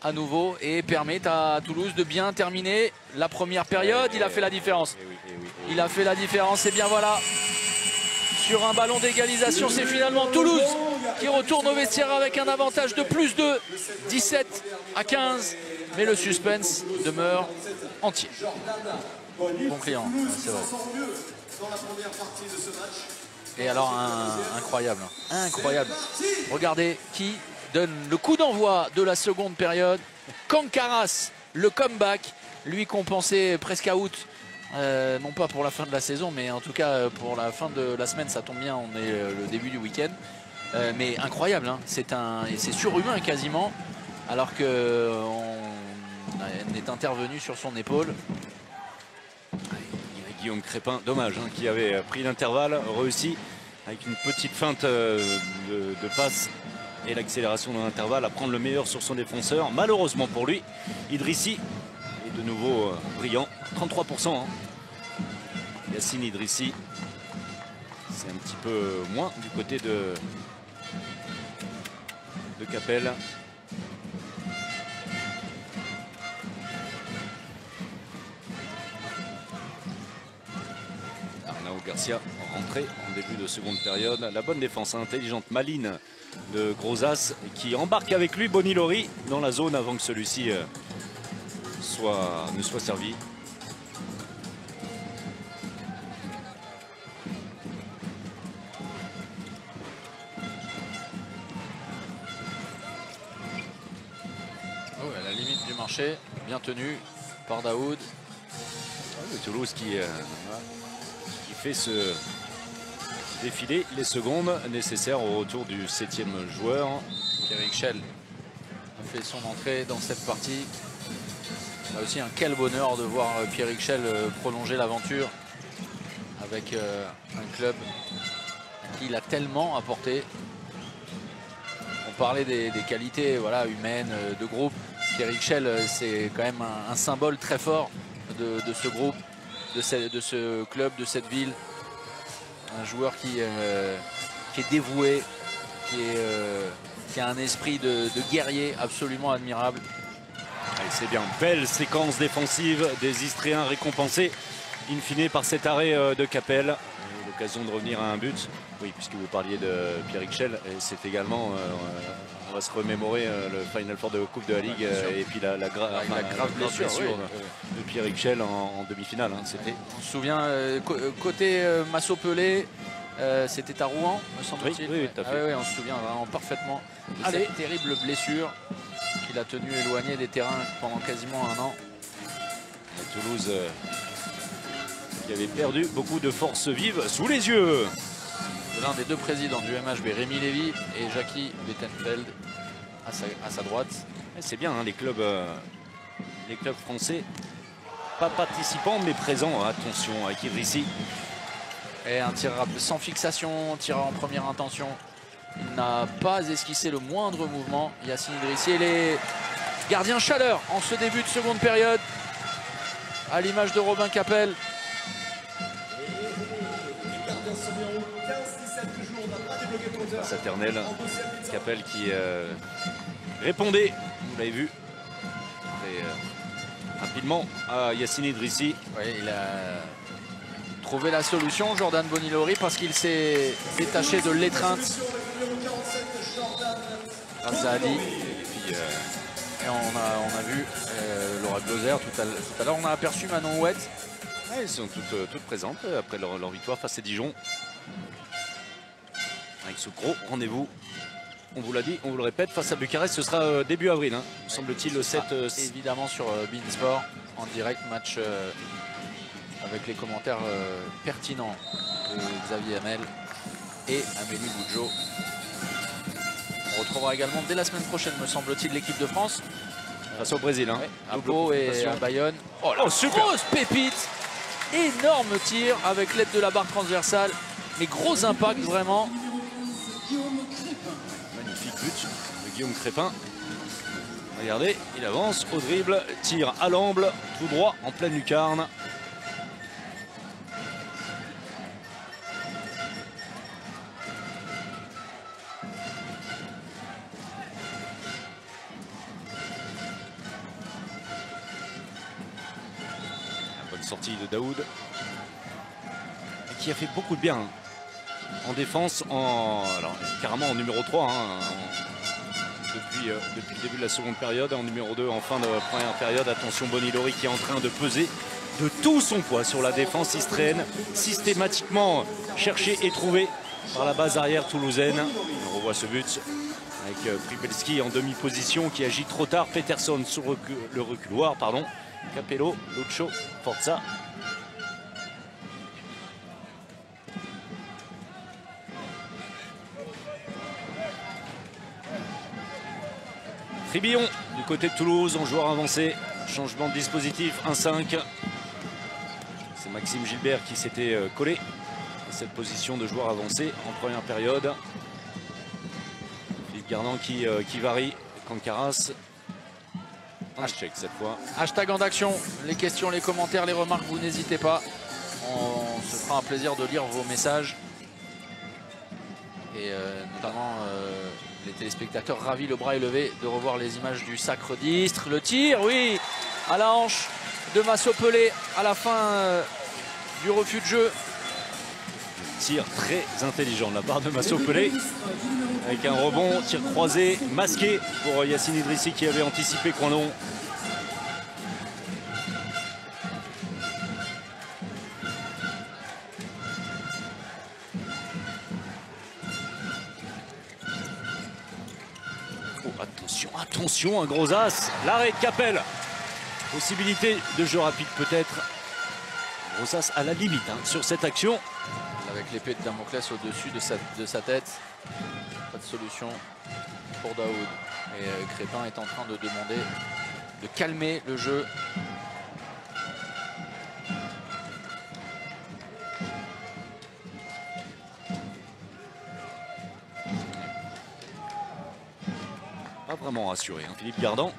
à nouveau et permet à Toulouse de bien terminer la première période. Il a fait la différence. Il a fait la différence et bien voilà. Sur un ballon d'égalisation, c'est finalement Toulouse qui retourne au vestiaire avec un avantage de plus de 17 à 15. Mais le suspense demeure entier. Bon client, c'est vrai. Et alors, incroyable. Regardez qui donne le coup d'envoi de la seconde période. Kankaras, le comeback, lui qu'on pensait presque out. Non pas pour la fin de la saison, mais en tout cas pour la fin de la semaine, ça tombe bien, on est le début du week-end. Mais incroyable, hein. C'est surhumain quasiment, alors qu'on est intervenu sur son épaule. Guillaume Crépin, dommage, hein, qui avait pris l'intervalle, réussi avec une petite feinte de passe et l'accélération de l'intervalle à prendre le meilleur sur son défenseur. Malheureusement pour lui, Idrissi est de nouveau brillant, 33%. Hein. Yacine Idrissi, c'est un petit peu moins du côté de Capel. Arnaud Garcia rentré en début de seconde période. La bonne défense intelligente, maline de Grossas qui embarque avec lui Bonilori dans la zone avant que celui-ci ne soit servi. À la limite du marché, bien tenu par Daoud. Toulouse qui fait ce défilé les secondes nécessaires au retour du 7e joueur. Pierrick Schell a fait son entrée dans cette partie. Là aussi, quel bonheur de voir Pierrick Schell prolonger l'aventure avec un club qui l'a tellement apporté. On parlait des qualités voilà, humaines, de groupe. Pierrick Schell, c'est quand même un symbole très fort de ce groupe, de ce club, de cette ville. Un joueur qui est dévoué, qui a un esprit de guerrier absolument admirable. C'est bien, belle séquence défensive des Istréens récompensés in fine par cet arrêt de Capel. L'occasion de revenir à un but. Oui, puisque vous parliez de Pierrick Schell, c'est également, on va se remémorer le Final Four de Coupe de la Ligue et puis la grave blessure de Pierrick Schell en demi-finale. Hein, on se souvient, côté Massot-Pelé, c'était à Rouen, me semble-t-il. Oui, tout à fait. Oui, on se souvient vraiment parfaitement de cette terrible blessure qu'il a tenu éloigné des terrains pendant quasiment un an. Et Toulouse qui avait perdu beaucoup de forces vives sous les yeux. L'un des deux présidents du MHB, Rémi Lévy et Jackie Bettenfeld à sa droite. C'est bien, hein, les clubs français, pas participants mais présents. Attention avec Idrissi. Et un tir sans fixation, tir en première intention. Il n'a pas esquissé le moindre mouvement. Yacine Idrissi et les gardiens chaleur en ce début de seconde période. À l'image de Robin Capel. Saternel, Capel qui répondait, vous l'avez vu, rapidement à Yacine Idrissi. Oui, il a trouvé la solution, Jordan Bonilori, parce qu'il s'est détaché de l'étreinte grâce à Ali. Et on a vu Laura Gloser tout à l'heure. On a aperçu Manon Houette. Elles sont toutes présentes après leur victoire face à Dijon. Avec ce gros rendez-vous, on vous l'a dit, on vous le répète, face à Bucarest, ce sera début avril, hein, semble-t-il, le 7. Évidemment sur Beansport, en direct, match avec les commentaires pertinents de Xavier Hamel et Amélie Boudjot. On retrouvera également dès la semaine prochaine, me semble-t-il, l'équipe de France. Face au Brésil, hein. À Pau et à Bayonne. Oh là, super. Grosse pépite, énorme tir avec l'aide de la barre transversale, mais gros impact vraiment. Magnifique but de Guillaume Crépin. Regardez, il avance au dribble, tire à l'amble, tout droit en pleine lucarne. La bonne sortie de Daoud. Et qui a fait beaucoup de bien. En défense, alors, carrément en numéro 3, hein, depuis le début de la seconde période. En numéro 2, en fin de première période. Attention, Bonilori qui est en train de peser de tout son poids sur la défense istréenne, systématiquement cherché et trouvé par la base arrière toulousaine. On revoit ce but avec Pripelski en demi-position qui agit trop tard. Peterson sur le reculoir, pardon. Capello, Lucho, Forza. Tribillon du côté de Toulouse en joueur avancé. Changement de dispositif, 1-5. C'est Maxime Gilbert qui s'était collé à cette position de joueur avancé en première période. Philippe Gardan qui varie. Cancaras. Hashtag cette fois. Hashtag en action. Les questions, les commentaires, les remarques, vous n'hésitez pas. On se fera un plaisir de lire vos messages. Et notamment les téléspectateurs ravis, le bras élevé, de revoir les images du sacre d'Istres. Le tir, oui, à la hanche de Massot-Pelé à la fin du refus de jeu. Tir très intelligent de la part de Massot-Pelé. Avec un rebond, tir croisé, masqué pour Yacine Idrissi qui avait anticipé Coindon. Attention, un gros as, l'arrêt de Capel. Possibilité de jeu rapide peut-être. Gros as à la limite hein, sur cette action. Avec l'épée de Damoclès au-dessus de sa tête. Pas de solution pour Daoud. Et Crépin est en train de demander de calmer le jeu. vraiment rassuré, hein, Philippe Gardan.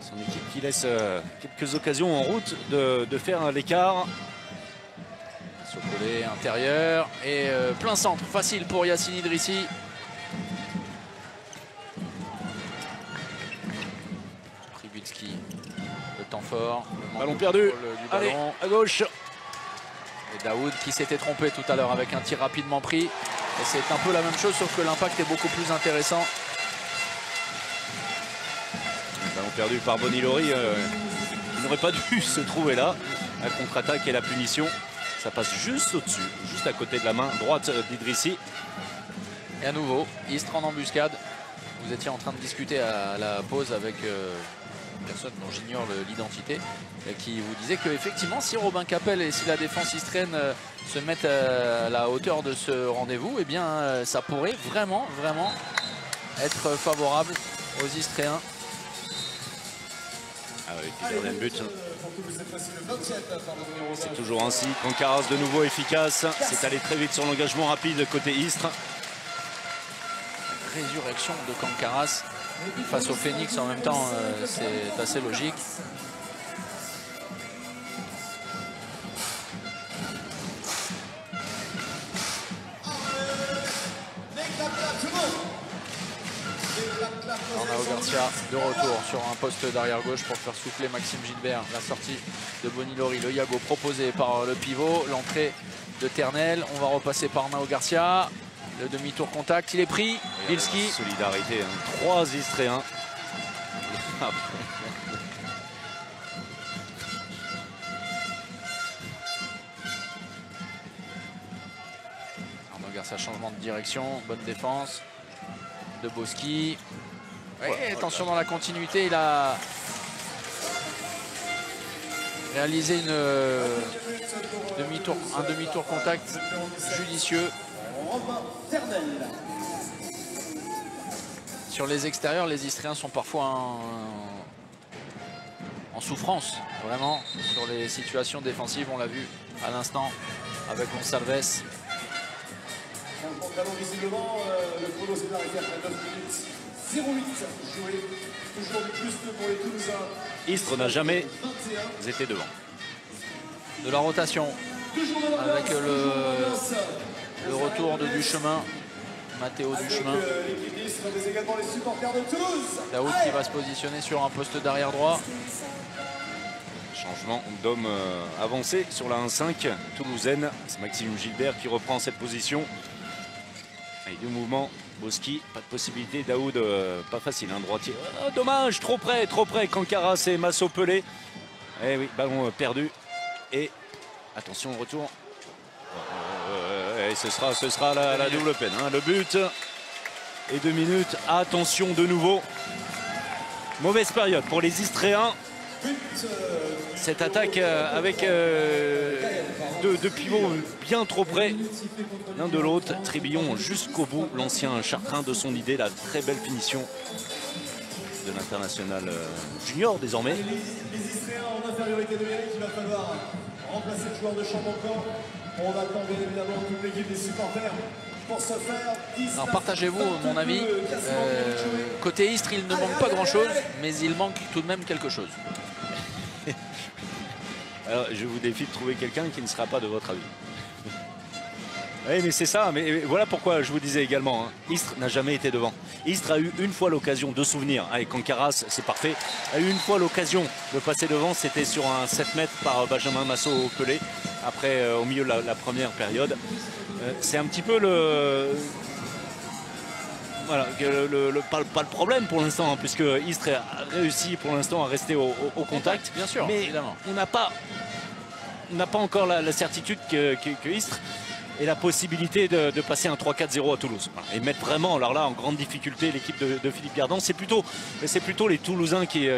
Son équipe qui laisse quelques occasions en route de faire l'écart. Sopolé intérieur et plein centre, facile pour Yacine Idrissi. Pribilski, le temps fort. Le Ballon perdu. du Allez, ballon. à gauche. Et Daoud qui s'était trompé tout à l'heure avec un tir rapidement pris. Et c'est un peu la même chose, sauf que l'impact est beaucoup plus intéressant. Ballon perdu par Bonilori. Il n'aurait pas dû se trouver là. La contre-attaque et la punition. Ça passe juste au-dessus, juste à côté de la main droite d'Idrissi. Et à nouveau, Istres en embuscade. Vous étiez en train de discuter à la pause avec une personne dont j'ignore l'identité, qui vous disait qu'effectivement, si Robin Capel et si la défense istrienne se mettent à la hauteur de ce rendez-vous, eh bien, ça pourrait vraiment être favorable aux Istréens. Ah oui, gardien de but. C'est toujours ainsi. Cancaras de nouveau efficace. C'est allé très vite sur l'engagement rapide côté Istres. Résurrection de Cancaras face au Phoenix en même temps, c'est assez logique. Arnaud Garcia de retour sur un poste d'arrière gauche pour faire souffler Maxime Gilbert. La sortie de Bonilori, le Yago proposé par le pivot, l'entrée de Ternel. On va repasser par Arnaud Garcia. Le demi-tour contact, il est pris. Bilski. Solidarité, hein. 3 Istréens. Arnaud Garcia, changement de direction, bonne défense de Boski. Ouais, attention dans la continuité, il a réalisé un demi-tour contact judicieux. Sur les extérieurs, les Istréens sont parfois en souffrance, vraiment, sur les situations défensives. On l'a vu à l'instant avec Gonçalves. Visiblement, le chrono s'est arrêté après 9 minutes. 0-8 joué. Toujours du plus pour les Toulousains. Istres n'a jamais été devant. De la rotation avec le retour de Duchemin, Mathéo Duchemin. Daoud qui va se positionner sur un poste d'arrière droit. Changement d'homme avancé sur la 1-5 toulousaine. C'est Maxime Gilbert qui reprend cette position. Avec deux mouvements, Boski, pas de possibilité. Daoud, pas facile, un droitier. Oh, dommage, trop près. Cancaras et Massot-Pelé. Eh oui, ballon perdu. Et attention, retour. Et ce sera la double peine. Hein. Le but et 2 minutes. Attention de nouveau. Mauvaise période pour les Istréens. Cette attaque avec deux pivots bien trop près l'un de l'autre. Tribillon jusqu'au bout. L'ancien Chartrain de son idée. La très belle finition de l'international junior désormais. Les Istréens en infériorité numérique, il va falloir remplacer le joueur de Chambon-Camp. On attend bien évidemment toute l'équipe des supporters pour se faire 10. Alors partagez-vous mon avis. Côté Istres, il ne manque pas grand-chose, mais il manque tout de même quelque chose. Alors, je vous défie de trouver quelqu'un qui ne sera pas de votre avis. Oui, mais c'est ça. Mais voilà pourquoi je vous disais également, hein, Istres n'a jamais été devant. Istres a eu une fois l'occasion de souvenir. Avec Cancaras, c'est parfait. A eu une fois l'occasion de passer devant. C'était sur un 7 mètres par Benjamin Massot-Pelé. Après, au milieu de la première période. C'est un petit peu le... Voilà, pas le problème pour l'instant, hein, puisque Istres a réussi pour l'instant à rester au contact. Bien sûr, mais évidemment. On n'a pas encore la certitude que Istres ait la possibilité de passer un 3-4-0 à Toulouse. Voilà, et mettre vraiment, alors là, en grande difficulté l'équipe de Philippe Gardan. C'est plutôt les Toulousains qui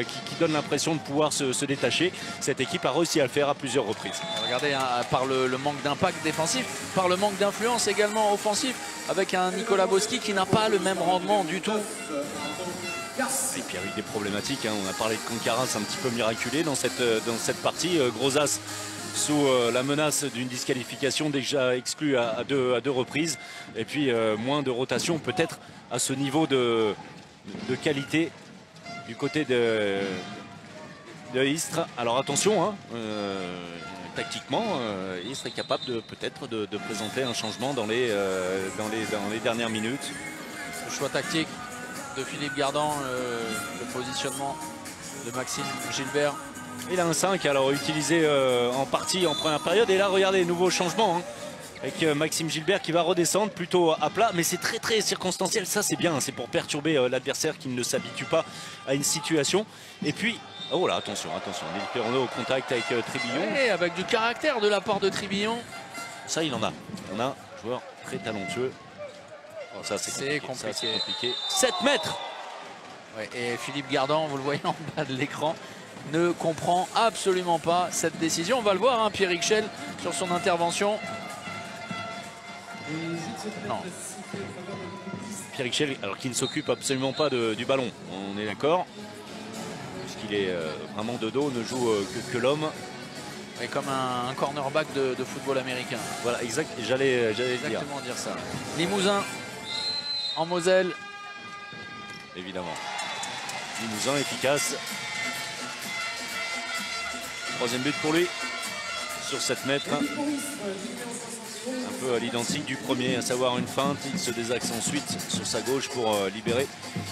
donnent l'impression de pouvoir se détacher. Cette équipe a réussi à le faire à plusieurs reprises. Regardez, hein, par le manque d'impact défensif, par le manque d'influence également offensif, avec un Nicolas Boski qui n'a pas le même rendement du tout. Et puis avec des problématiques, hein. On a parlé de Cancaras un petit peu miraculé dans cette partie. Gros As sous la menace d'une disqualification déjà exclue à deux reprises. Et puis moins de rotation peut-être à ce niveau de de qualité du côté de Istres. Alors attention, hein, tactiquement, Istres est capable peut-être de présenter un changement dans les dernières minutes. Le choix tactique de Philippe Gardan, le positionnement de Maxime Gilbert. Il a un 5 alors utilisé en partie en première période. Et là, regardez, nouveau changement. Hein, avec Maxime Gilbert qui va redescendre plutôt à plat, mais c'est très circonstanciel, ça c'est bien, c'est pour perturber l'adversaire qui ne s'habitue pas à une situation. Et puis, oh là, attention, Nils Perronneau au contact avec Tribillon. Et avec du caractère de la part de Tribillon. Ça il en a, on a un joueur très talentueux. Oh, ça c'est compliqué. 7 mètres. Ouais, et Philippe Gardan, vous le voyez en bas de l'écran, ne comprend absolument pas cette décision. On va le voir, hein, Pierrick Schell sur son intervention. Non. Pierrick Schell, alors qu'il ne s'occupe absolument pas du ballon, on est d'accord, puisqu'il est vraiment de dos, ne joue que l'homme. Et comme un cornerback de football américain. Voilà, exact, j'allais exactement dire ça. Limousin en Moselle. Évidemment. Limousin efficace. Troisième but pour lui sur 7 mètres. Un peu à l'identique du premier, à savoir une feinte. Il se désaxe ensuite sur sa gauche pour libérer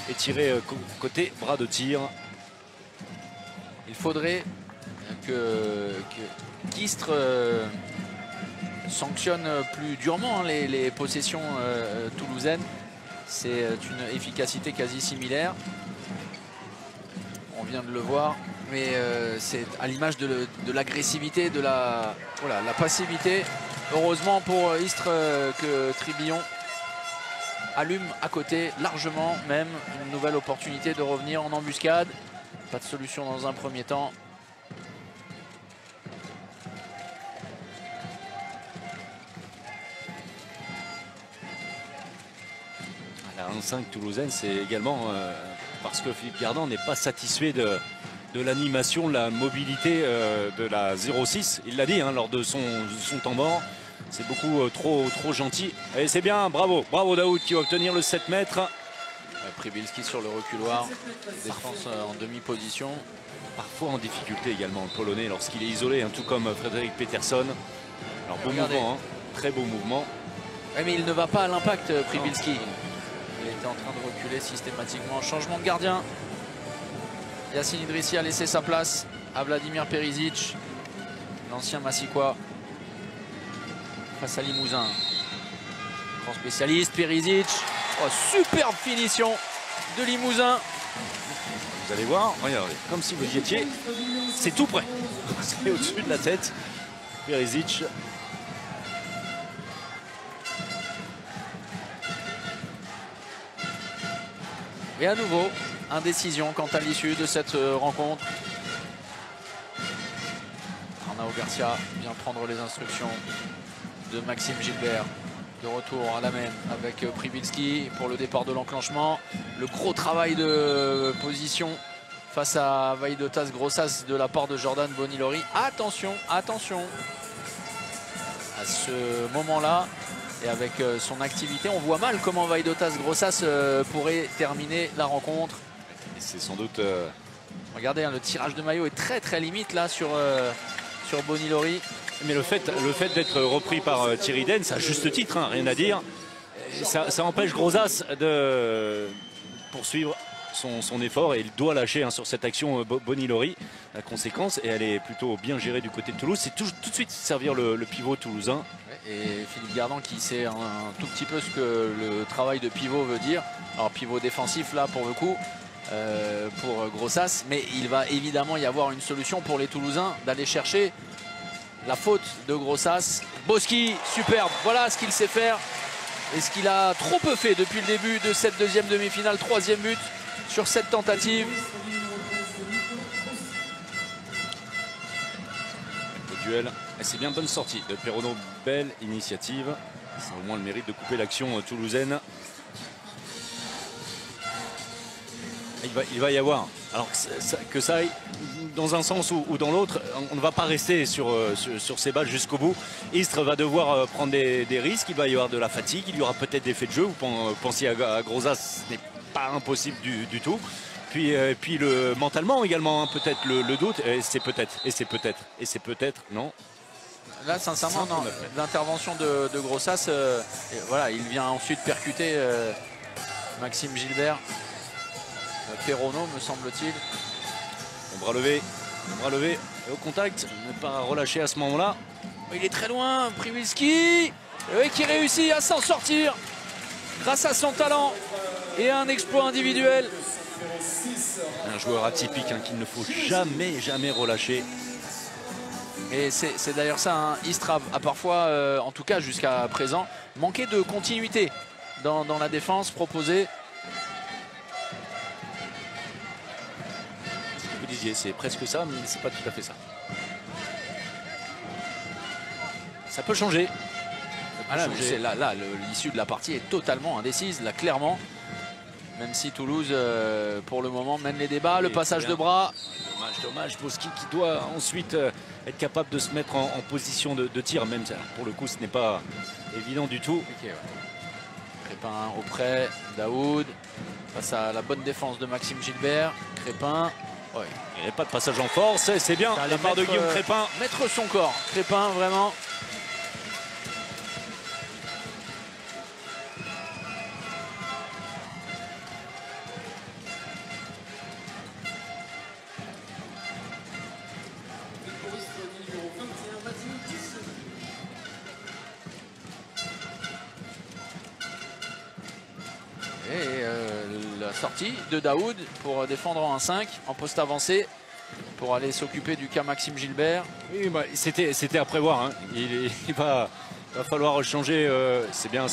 et tirer côté bras de tir. Il faudrait qu'Istres sanctionne plus durement, hein, les possessions toulousaines. C'est une efficacité quasi similaire. On vient de le voir. Mais c'est à l'image de l'agressivité, de la passivité. Heureusement pour Istres que Tribillon allume à côté, largement même, une nouvelle opportunité de revenir en embuscade. Pas de solution dans un premier temps. La 1-5 toulousaine, c'est également parce que Philippe Gardan n'est pas satisfait de l'animation, de la mobilité de la 0-6. Il l'a dit, hein, lors de son temps mort. C'est beaucoup trop gentil. Et c'est bien, bravo Daoud qui va obtenir le 7 mètres. Pribilski sur le reculoir, défense en demi-position. Parfois en difficulté également le Polonais lorsqu'il est isolé, hein, tout comme Frédéric Peterson. Alors beau mouvement, hein, très beau mouvement. Ouais, mais il ne va pas à l'impact, Pribilski. Il était en train de reculer systématiquement. Changement de gardien. Yacine Idrissi a laissé sa place à Vladimir Perisic, l'ancien Massicois, face à Limousin. Grand spécialiste, Perisic. Oh, superbe finition de Limousin. Vous allez voir, regardez, comme si vous y étiez, c'est tout près. C'est au-dessus de la tête. Perisic. Et à nouveau, indécision quant à l'issue de cette rencontre. Arnaud Garcia vient prendre les instructions de Maxime Gilbert. De retour à la main avec Pribilski pour le départ de l'enclenchement. Le gros travail de position face à Vaidotas Grossas de la part de Jordan Bonilori. Attention à ce moment-là. Et avec son activité, on voit mal comment Vaidotas Grossas pourrait terminer la rencontre. C'est sans doute... Regardez, hein, le tirage de maillot est très limite là sur Bonilori. Mais le fait d'être repris par Thierry Dens, à juste titre, hein, rien à dire, ça empêche Grossas de poursuivre son effort et il doit lâcher, hein, sur cette action Bonilori. La conséquence, et elle est plutôt bien gérée du côté de Toulouse, c'est tout de suite servir le pivot toulousain. Et Philippe Gardan qui sait un tout petit peu ce que le travail de pivot veut dire. Alors pivot défensif là pour le coup, pour Grossas, mais il va évidemment y avoir une solution pour les Toulousains d'aller chercher la faute de Grossas. Boski, superbe, voilà ce qu'il sait faire et ce qu'il a trop peu fait depuis le début de cette deuxième demi-finale. Troisième but sur cette tentative. Le duel, c'est bien, bonne sortie de Perronneau, belle initiative. C'est au moins le mérite de couper l'action toulousaine. Il va y avoir, alors que ça aille dans un sens ou dans l'autre, on ne va pas rester sur ces balles jusqu'au bout. Istres va devoir prendre des risques, il va y avoir de la fatigue, il y aura peut-être des faits de jeu. Vous pensiez à Grossas, ce n'est pas impossible du tout. Puis mentalement également, hein, peut-être le doute, et c'est peut-être, non. Là, sincèrement, l'intervention de Grossas, voilà, il vient ensuite percuter Maxime Gilbert. Perrono, me semble-t-il. Bras levé, et au contact, ne pas relâcher à ce moment-là. Il est très loin, Przybylski, qui réussit à s'en sortir grâce à son talent et un exploit individuel. Un joueur atypique, hein, qu'il ne faut jamais relâcher. Et c'est d'ailleurs ça, hein. Istra a parfois, en tout cas jusqu'à présent, manqué de continuité dans la défense proposée. Vous disiez, c'est presque ça, mais c'est pas tout à fait ça. Ça peut changer. Là, l'issue de la partie est totalement indécise, là, clairement. Même si Toulouse, pour le moment, mène les débats. Le passage de bras. Dommage. Boski qui doit ensuite être capable de se mettre en position de tir. Même pour le coup, ce n'est pas évident du tout. Okay, ouais. Crépin auprès, Daoud. Face à la bonne défense de Maxime Gilbert. Crépin. Ouais. Il n'y avait pas de passage en force. C'est bien la part de Guillaume Crépin. Mettre son corps. Crépin, vraiment. Et la sortie de Daoud pour défendre en 1-5 en poste avancé pour aller s'occuper du cas Maxime Gilbert. Oui, bah, c'était à prévoir, hein. Il va falloir changer. C'est bien.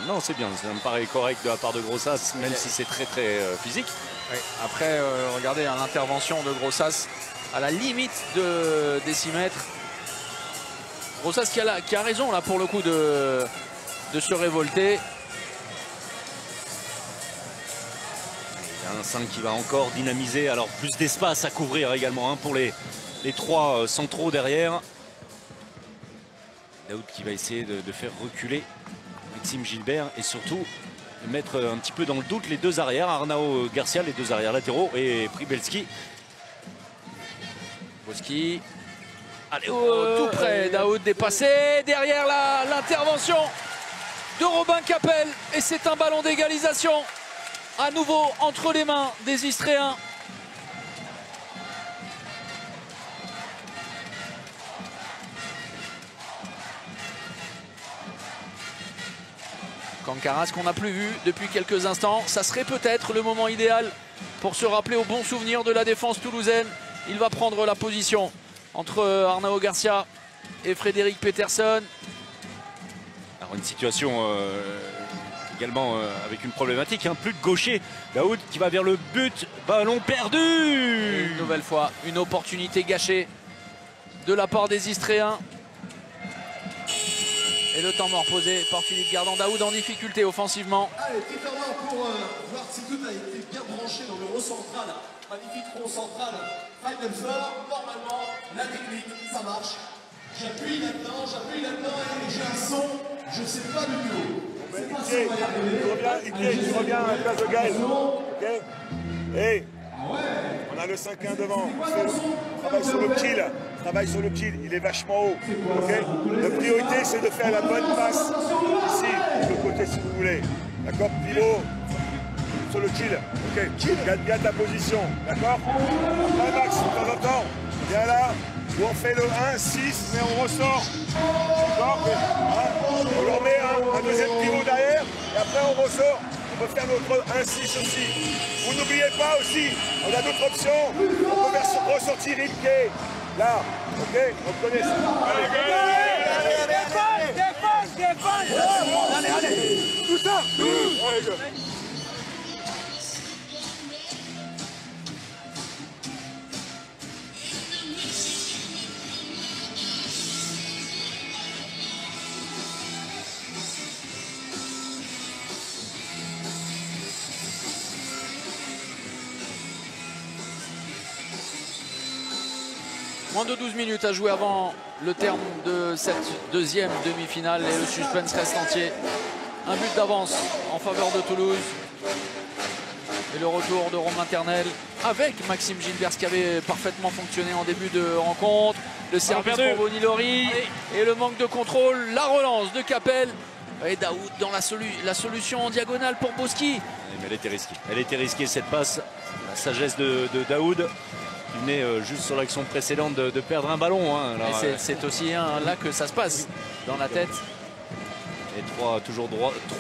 Non, c'est bien. Ça me paraît correct de la part de Grossas, même si c'est très physique. Oui. Après, regardez, hein, l'intervention de Grossas à la limite de décimètre. Grossas qui a raison là pour le coup de se révolter. Un 5 qui va encore dynamiser, alors plus d'espace à couvrir également, hein, pour les trois centraux derrière. Daoud qui va essayer de faire reculer Maxime Gilbert et surtout de mettre un petit peu dans le doute les deux arrières, Arnao Garcia, les deux arrières latéraux, et Przybylski. Boski. Allez, tout près, Daoud dépassé. Derrière l'intervention de Robin Capel. Et c'est un ballon d'égalisation. À nouveau entre les mains des Istréens. Kankaras qu'on n'a plus vu depuis quelques instants. Ça serait peut-être le moment idéal pour se rappeler au bon souvenir de la défense toulousaine. Il va prendre la position entre Arnao Garcia et Frédéric Peterson. Alors une situation également avec une problématique, hein, plus de gaucher. Daoud qui va vers le but, ballon perdu. Et une nouvelle fois, une opportunité gâchée de la part des Istréens. Et le temps mort posé par Philippe Gardan. Daoud en difficulté offensivement. Allez, petit temps pour voir si tout a été bien branché dans le rond central. Magnifique rond central. Final fort, normalement, la technique, ça marche. J'appuie là-dedans et j'ai un son, je sais pas du tout. C'est pas ça, tu reviens à la place de Gaël. Ok. Hey, on a le 5-1 devant. Travaille sur le kill. Il est vachement haut. Okay. La priorité, c'est de faire la bonne passe ici, de l'autre côté, si vous voulez. D'accord. Pivot sur le kill. Ok. Garde bien ta position. D'accord. Après, Max, de temps en temps, viens là. Où on fait le 1-6, mais on ressort. D'accord. On leur met un deuxième pivot derrière, et après on ressort. On peut faire notre 1-6 aussi. Vous n'oubliez pas aussi, on a d'autres options. On peut faire ressortir Rilke. Là, ok, on connaît ça. Allez, tout ça. Allez, Moins de 12 minutes à jouer avant le terme de cette deuxième demi-finale et le suspense reste entier. Un but d'avance en faveur de Toulouse. Et le retour de Romain Ternel avec Maxime Gilbert, ce qui avait parfaitement fonctionné en début de rencontre. Le service pour Bonilori et le manque de contrôle. La relance de Capel. Et Daoud dans la solution en diagonale pour Boski. Mais elle était risquée. Elle était risquée cette passe. La sagesse de Daoud. Il venait juste sur l'action précédente de perdre un ballon. Hein. C'est aussi là que ça se passe dans la tête. Et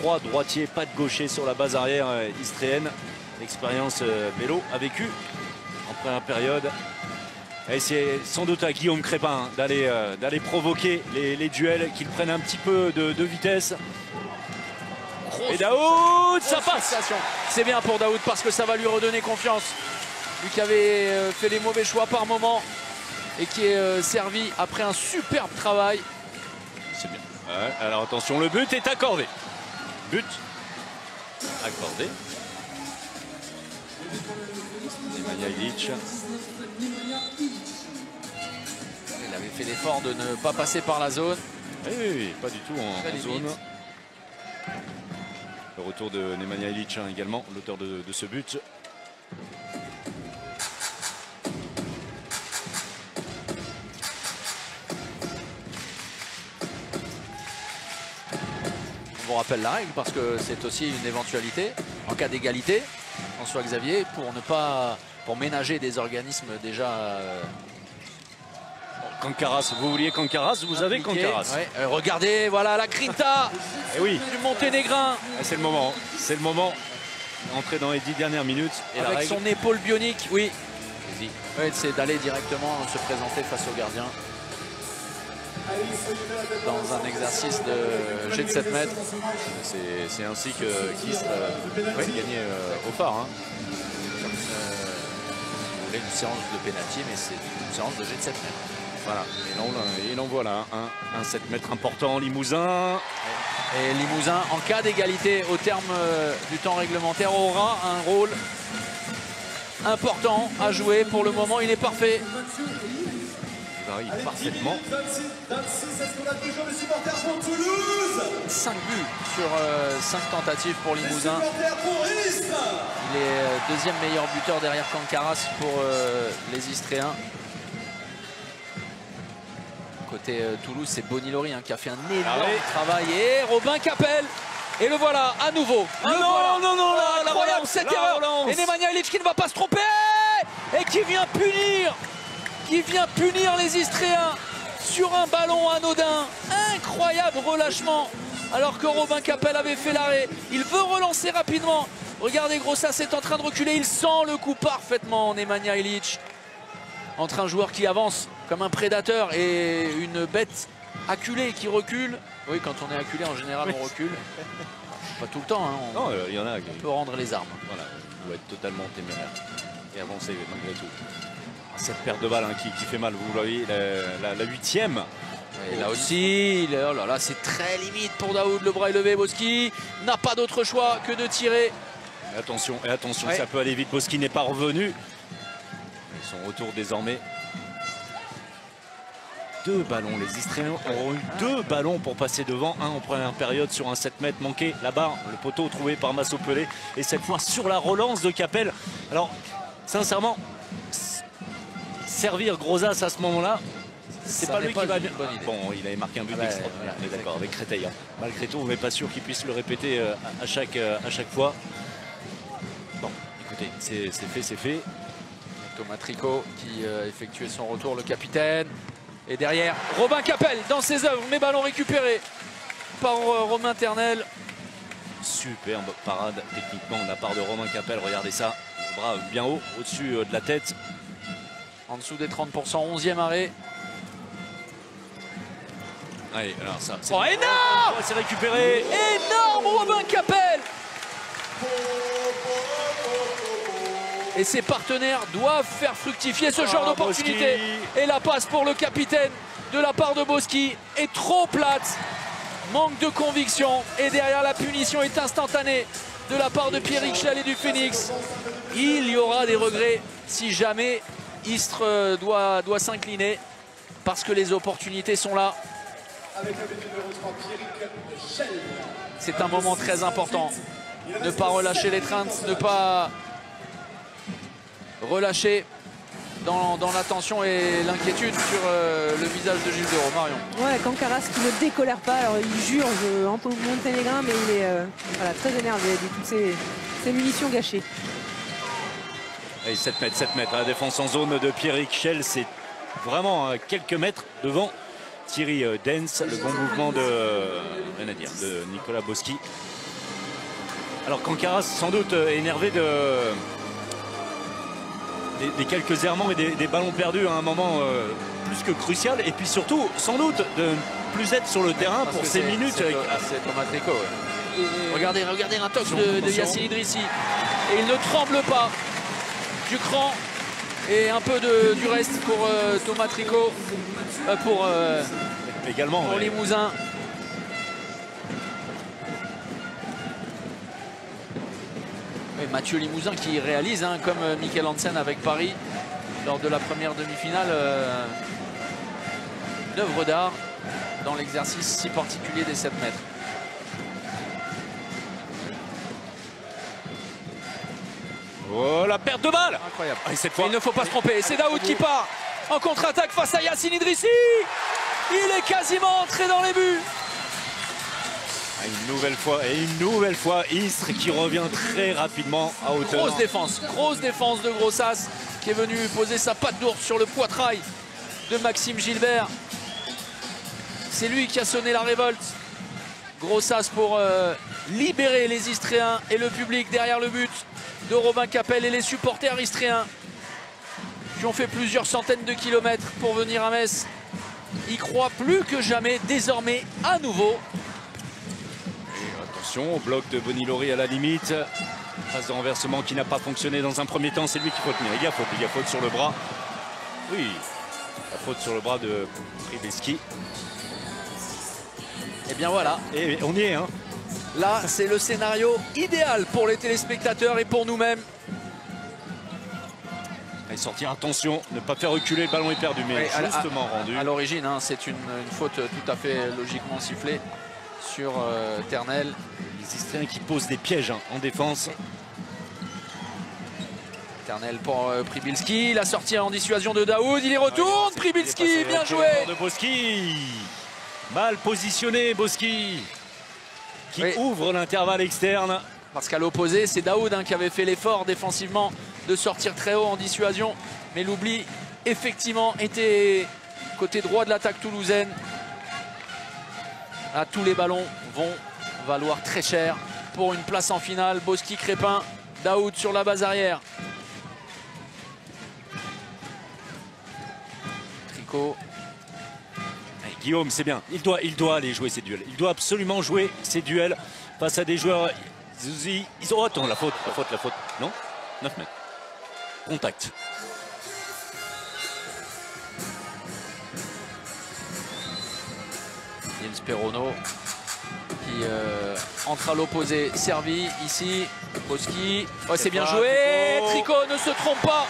trois droitiers, pas de gaucher sur la base arrière istréenne. L'expérience Bello a vécu en première période. Et c'est sans doute à Guillaume Crépin d'aller provoquer les duels, qu'il prenne un petit peu de vitesse. Et Daoud, ça passe. C'est bien pour Daoud parce que ça va lui redonner confiance. Lui qui avait fait les mauvais choix par moment et qui est servi après un superbe travail. C'est bien. Ouais, alors attention, le but est accordé. But accordé. Nemanja Ilić. Il avait fait l'effort de ne pas passer par la zone. Oui, pas du tout en zone. Le retour de Nemanja Ilić également, l'auteur de ce but. On vous rappelle la règle parce que c'est aussi une éventualité en cas d'égalité. François Xavier pour ménager des organismes déjà. Cancaras, vous vouliez Cancaras, vous avez Cancaras. Ouais. Regardez, voilà la grinta oui. du Monténégrin. C'est le moment, c'est le moment. Entrer dans les 10 dernières minutes. Et avec son épaule bionique, oui. C'est d'aller directement se présenter face au gardien. Dans un exercice de jet de 7 mètres. C'est ainsi que Kistre gagnait au phare. Hein. Une séance de pénalty, mais c'est une séance de jet de 7 mètres. Voilà, et l'on voit là un 7 mètres important, Limousin. Et Limousin, en cas d'égalité au terme du temps réglementaire, aura un rôle important à jouer. Pour le moment, il est parfait. Il varie parfaitement. 5 buts sur 5 tentatives pour Limousin. Il est deuxième meilleur buteur derrière Cancaras pour les Istréens. Côté Toulouse, c'est Bonilori qui a fait un énorme travail. Et Robin Capel. Et le voilà à nouveau. Non, incroyable cette erreur. Et Nemanja Ilić qui ne va pas se tromper. Et qui vient punir les Istréens sur un ballon anodin. Incroyable relâchement. Alors que Robin Capel avait fait l'arrêt. Il veut relancer rapidement. Regardez, Grossas est en train de reculer. Il sent le coup parfaitement, Nemanja Ilić. Entre un joueur qui avance comme un prédateur et une bête acculée qui recule. Oui, quand on est acculé, en général, on recule. Pas tout le temps. Non, il y en a. On peut rendre les armes. Voilà, on doit être totalement téméraire et avancer malgré tout. Cette perte de balle qui fait mal, vous voyez, la 8e. Et là aussi, oh là là, c'est très limite pour Daoud. Le bras est levé, Boski n'a pas d'autre choix que de tirer. Et attention, ça peut aller vite. Boski n'est pas revenu. Son retour désormais. 2 ballons, les Istréens auront eu 2 ballons pour passer devant. Un en première période sur un 7 mètres manqué. Là-bas, le poteau trouvé par Massopelé. Et cette fois sur la relance de Capel. Alors, sincèrement, servir Grossas à ce moment-là, c'est pas lui qui va bien. Bon, il avait marqué un but extra. Voilà, on est d'accord avec Créteil. Malgré tout, on n'est pas sûr qu'il puisse le répéter à chaque fois. Bon, écoutez, c'est fait. Thomas Tricot qui effectuait son retour, le capitaine. Et derrière, Robin Capel dans ses œuvres, mais ballon récupéré par Romain Ternel. Superbe parade techniquement de la part de Romain Capel. Regardez ça, le bras bien haut, au-dessus de la tête. En dessous des 30%, 11e arrêt. Allez, alors ça, c'est énorme! C'est récupéré. Énorme Robin Capel! Et ses partenaires doivent faire fructifier ce genre d'opportunité. Et la passe pour le capitaine de la part de Boski est trop plate. Manque de conviction. Et derrière, la punition est instantanée de la part de Pierrick Schell et du Phoenix. Il y aura des regrets si jamais Istres doit s'incliner. Parce que les opportunités sont là. C'est un moment très important Ne pas relâcher l'étreinte, ne pas relâcher dans l'attention et l'inquiétude sur le visage de Gilles Derault. Marion. Ouais, Cancaras qui ne décolère pas, alors il jure, un peu monténégrin, mais il est voilà, très énervé de toutes ces munitions gâchées. Et 7 mètres, la défense en zone de Pierrick Schell, c'est vraiment quelques mètres devant Thierry Dens, le bon mouvement de Nicolas Boschi. Alors Cancaras sans doute énervé des quelques errements et des ballons perdus à un moment plus que crucial, et puis surtout sans doute de ne plus être sur le terrain pour ces minutes. C'est Thomas Tricot. Ouais. Regardez un toc de Yacine Idrissi, et il ne tremble pas du cran et un peu du reste pour Thomas Tricot, pour Limousin. Et Mathieu Limousin qui réalise, comme Michael Hansen avec Paris lors de la première demi-finale, une œuvre d'art dans l'exercice si particulier des 7 mètres. Oh, la perte de balle! Incroyable. Et cette fois, il ne faut pas se tromper. C'est Daoud qui part en contre-attaque face à Yacine Idrissi. Il est quasiment entré dans les buts. Une nouvelle fois, Istres qui revient très rapidement à hauteur. Grosse défense de Grossas qui est venu poser sa patte d'ours sur le poitrail de Maxime Gilbert. C'est lui qui a sonné la révolte. Grossas pour libérer les Istréens et le public derrière le but de Robin Capel et les supporters istréens qui ont fait plusieurs centaines de kilomètres pour venir à Metz. Ils croient plus que jamais désormais à nouveau. Attention au bloc de Bonilori à la limite. Phase de renversement qui n'a pas fonctionné dans un premier temps, c'est lui qu'il faut tenir. Il y a faute sur le bras. Oui, la faute sur le bras de Pribeski. Et bien voilà. Et on y est. Là, c'est le scénario idéal pour les téléspectateurs et pour nous-mêmes. Et sortir, attention, ne pas faire reculer, le ballon est perdu, mais justement rendu. À l'origine, c'est une faute tout à fait logiquement sifflée sur Ternel. Les Istréens qui posent des pièges en défense. Ternel pour Pribilski, la sortie en dissuasion de Daoud, il y retourne, Pribilski, bien joué de Boschi. Mal positionné Boschi qui ouvre l'intervalle externe. Parce qu'à l'opposé, c'est Daoud qui avait fait l'effort défensivement de sortir très haut en dissuasion. Mais l'oubli, effectivement, était côté droit de l'attaque toulousaine. Là, tous les ballons vont valoir très cher pour une place en finale. Boschi, Crépin, Daoud sur la base arrière. Tricot. Guillaume, c'est bien. Il doit aller jouer ces duels. Il doit absolument jouer ces duels face à des joueurs. Ils ont... Attends, la faute. Non, 9 mètres. Contact. Nils Perrono qui entre à l'opposé. Servi ici. Boschi. Oh, c'est bien joué. Tricot ne se trompe pas.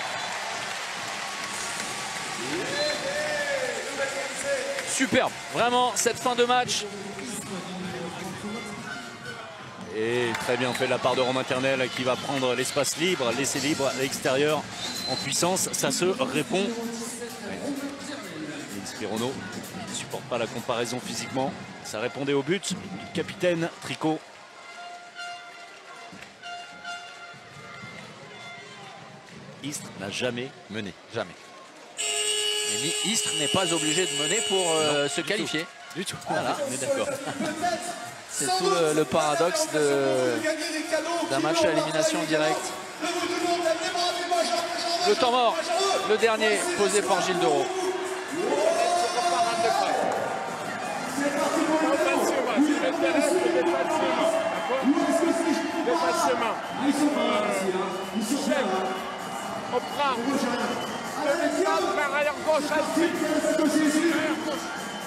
Superbe, vraiment, cette fin de match. Et très bien fait de la part de Romain Ternel qui va prendre l'espace libre, laisser libre à l'extérieur en puissance. Ça se répond. Spirono ne supporte pas la comparaison physiquement. Ça répondait au but. Capitaine Tricot. Istres n'a jamais mené. Jamais. Et Istres n'est pas obligé de mener pour se qualifier. Du tout. Voilà. On est d'accord. C'est tout le paradoxe d'un match à élimination directe. Le temps mort, le dernier posé par Gilles Derault. On prend l'arrière gauche.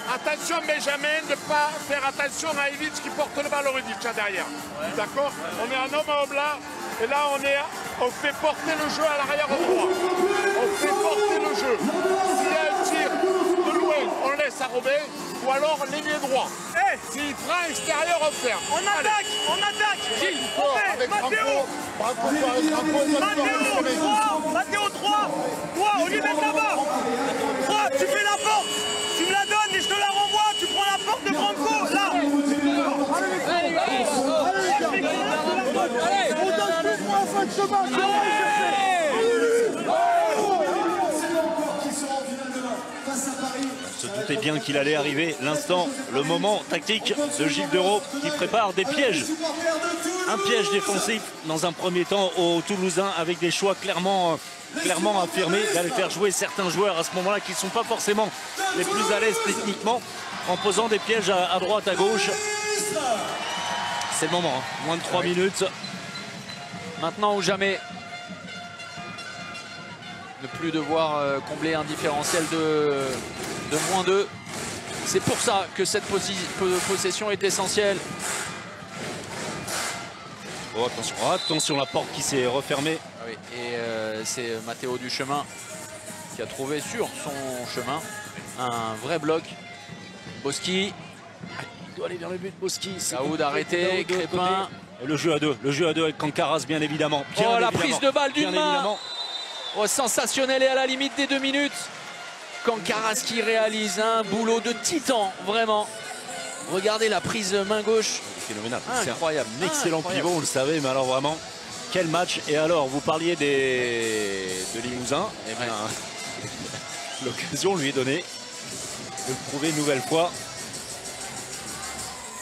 Attention Benjamin, ne pas faire attention à Illich qui porte le ballon derrière. D'accord? On est un homme à homme là, et là on fait porter le jeu à l'arrière droit. On fait porter le jeu. S'il y a un tir de loin, on laisse à Robin. ou alors l'ailier droit. S'il prend extérieur offert. On attaque. Gilles, avec Mathéo. Mathéo 3. 3, on lui met là-bas. 3, tu fais la porte. Tu me la donnes et je te la renvoie. Tu prends la porte de Branco. Là. On se doutait bien qu'il allait arriver l'instant, le moment tactique de Gilles Dereau qui prépare des pièges. Un piège défensif dans un premier temps aux Toulousains avec des choix clairement affirmés d'aller faire jouer certains joueurs à ce moment-là qui ne sont pas forcément les plus à l'aise techniquement en posant des pièges à droite, à gauche. C'est le moment, hein. Moins de 3 minutes. Maintenant ou jamais. Ne plus devoir combler un différentiel de -2. C'est pour ça que cette possession est essentielle. Oh, attention, la porte qui s'est refermée. Oui, et c'est Mathéo Duchemin qui a trouvé sur son chemin un vrai bloc. Boski. Il doit aller vers le but, Boski. Saoud arrêté, Crépin. Et le jeu à deux avec Kankaras bien évidemment. La prise de balle d'une main. Oh, sensationnel et à la limite des 2 minutes. Kankaras qui réalise un boulot de titan, vraiment. Regardez la prise main gauche. Phénoménal. Incroyable. Un excellent pivot, on le savait, mais alors vraiment, quel match. Et alors, vous parliez de Limousin. Eh bien, l'occasion lui est donnée de le prouver une nouvelle fois.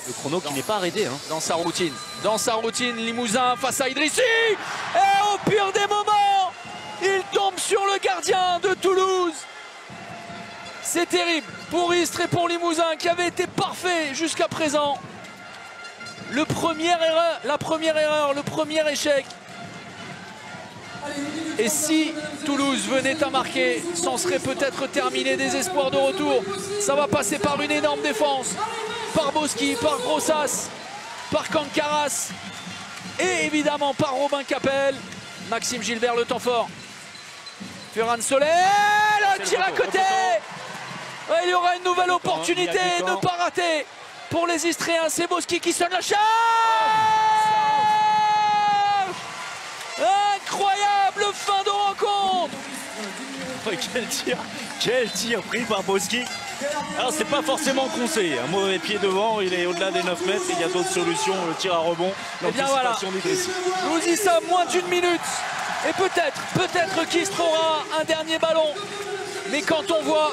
Le chrono qui n'est pas arrêté. Hein. Dans sa routine, Limousin face à Idrissi. Et au pire des moments, il tombe sur le gardien de Toulouse. C'est terrible pour Istres et pour Limousin qui avait été parfait jusqu'à présent. La première erreur, le premier échec. Et si Toulouse venait à marquer, c'en serait peut-être terminé des espoirs de retour. Ça va passer par une énorme défense. Par Boski, par Grossas, par Kankaras. Et évidemment par Robin Capel. Maxime Gilbert, le temps fort. Ferran Soler, le tir à côté. Il y aura une nouvelle opportunité, ne pas rater. Pour les Istréens, c'est Boski qui sonne la charge. Incroyable fin de rencontre. Quel tir pris par Boski. Alors c'est pas forcément conseillé, un mauvais pied devant, il est au-delà des 9 mètres, il y a d'autres solutions, le tir à rebond, l'anticipation d'Idrissi. Nous y sommes, moins d'1 minute. Et peut-être qu'Istres aura un dernier ballon. Mais quand on voit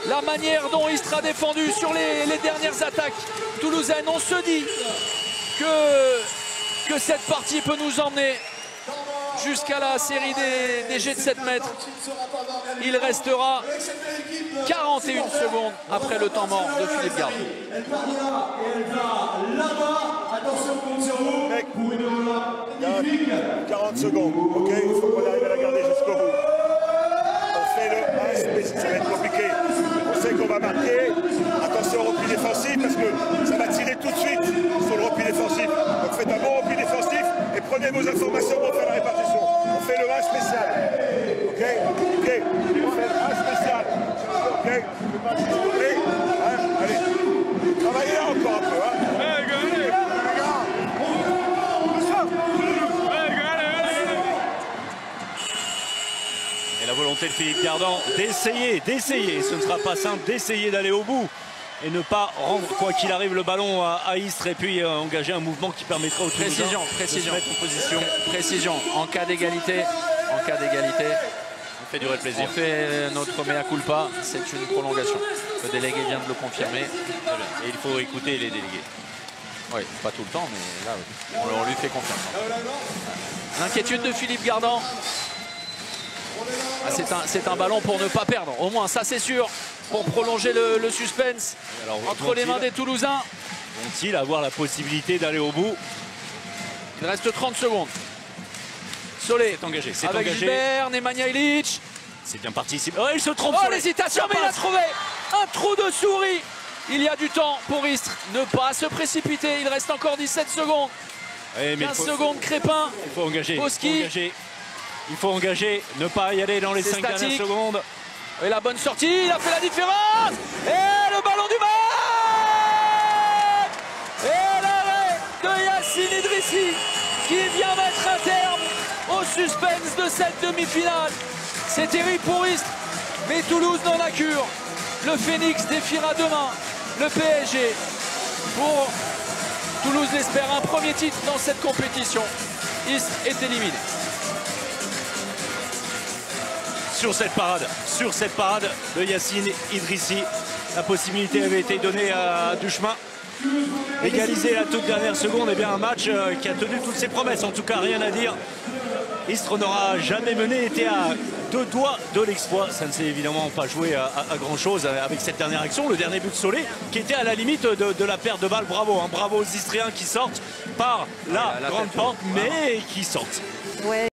la manière dont Istres a défendu sur les dernières attaques toulousaines, on se dit que cette partie peut nous emmener jusqu'à la série des jets de 7 mètres. Il restera 41 secondes après le temps mort de Philippe Gardon. Elle part de là et elle va là-bas. Attention, compte sur vous. Pour une magnifique. 40 secondes, ok. Il faut qu'on arrive à la garder jusqu'au bout. On fait le 1, ça va être compliqué. On sait qu'on va marquer. Attention au repli défensif parce que ça va tirer tout de suite sur le repli défensif. Donc faites un bon repli défensif et prenez vos informations pour faire la répartition. On fait le 1 spécial. Ok. On fait le 1 spécial. Ok. Allez. Travaillez encore un peu. Et la volonté de Philippe Gardon d'essayer, ce ne sera pas simple, d'essayer d'aller au bout et ne pas rendre, quoi qu'il arrive, le ballon à Istres et puis engager un mouvement qui permettra aux Toulousains de se mettre en position. Précision, en cas d'égalité, on fait durer le plaisir. On fait notre mea culpa, c'est une prolongation. Le délégué vient de le confirmer. Et il faut écouter les délégués. Oui, pas tout le temps, mais là, oui. On lui fait confiance. L'inquiétude de Philippe Gardon. C'est un ballon pour ne pas perdre, au moins ça c'est sûr, pour prolonger le suspense. Alors, entre les mains des Toulousains. Vont-ils avoir la possibilité d'aller au bout? Il reste 30 secondes. Solé est engagé, avec Gilbert, Nemanja Ilić. C'est bien parti. Oh, il se trompe. Oh, l'hésitation, mais il a trouvé un trou de souris. Il y a du temps pour Istres. Ne pas se précipiter, il reste encore 17 secondes. 15 secondes, Crépin. Il faut engager. Boski. Il faut engager, ne pas y aller dans les 5 dernières secondes. Et la bonne sortie, il a fait la différence. Et le ballon du match. suspense de cette demi-finale. C'est terrible pour Istres, mais Toulouse n'en a cure. Le Phoenix défiera demain le PSG. Pour Toulouse l'espère un premier titre dans cette compétition. Istres est éliminé. Sur cette parade de Yacine Idrissi, la possibilité avait été donnée à Duchemin. Égaliser la toute dernière seconde, et bien un match qui a tenu toutes ses promesses. En tout cas, rien à dire. Istres n'aura jamais mené, était à 2 doigts de l'exploit. Ça ne s'est évidemment pas joué à grand chose avec cette dernière action. Le dernier but de Solé qui était à la limite de la perte de balle. Bravo, hein, bravo aux Istriens qui sortent par la grande porte, mais qui sortent. Ouais.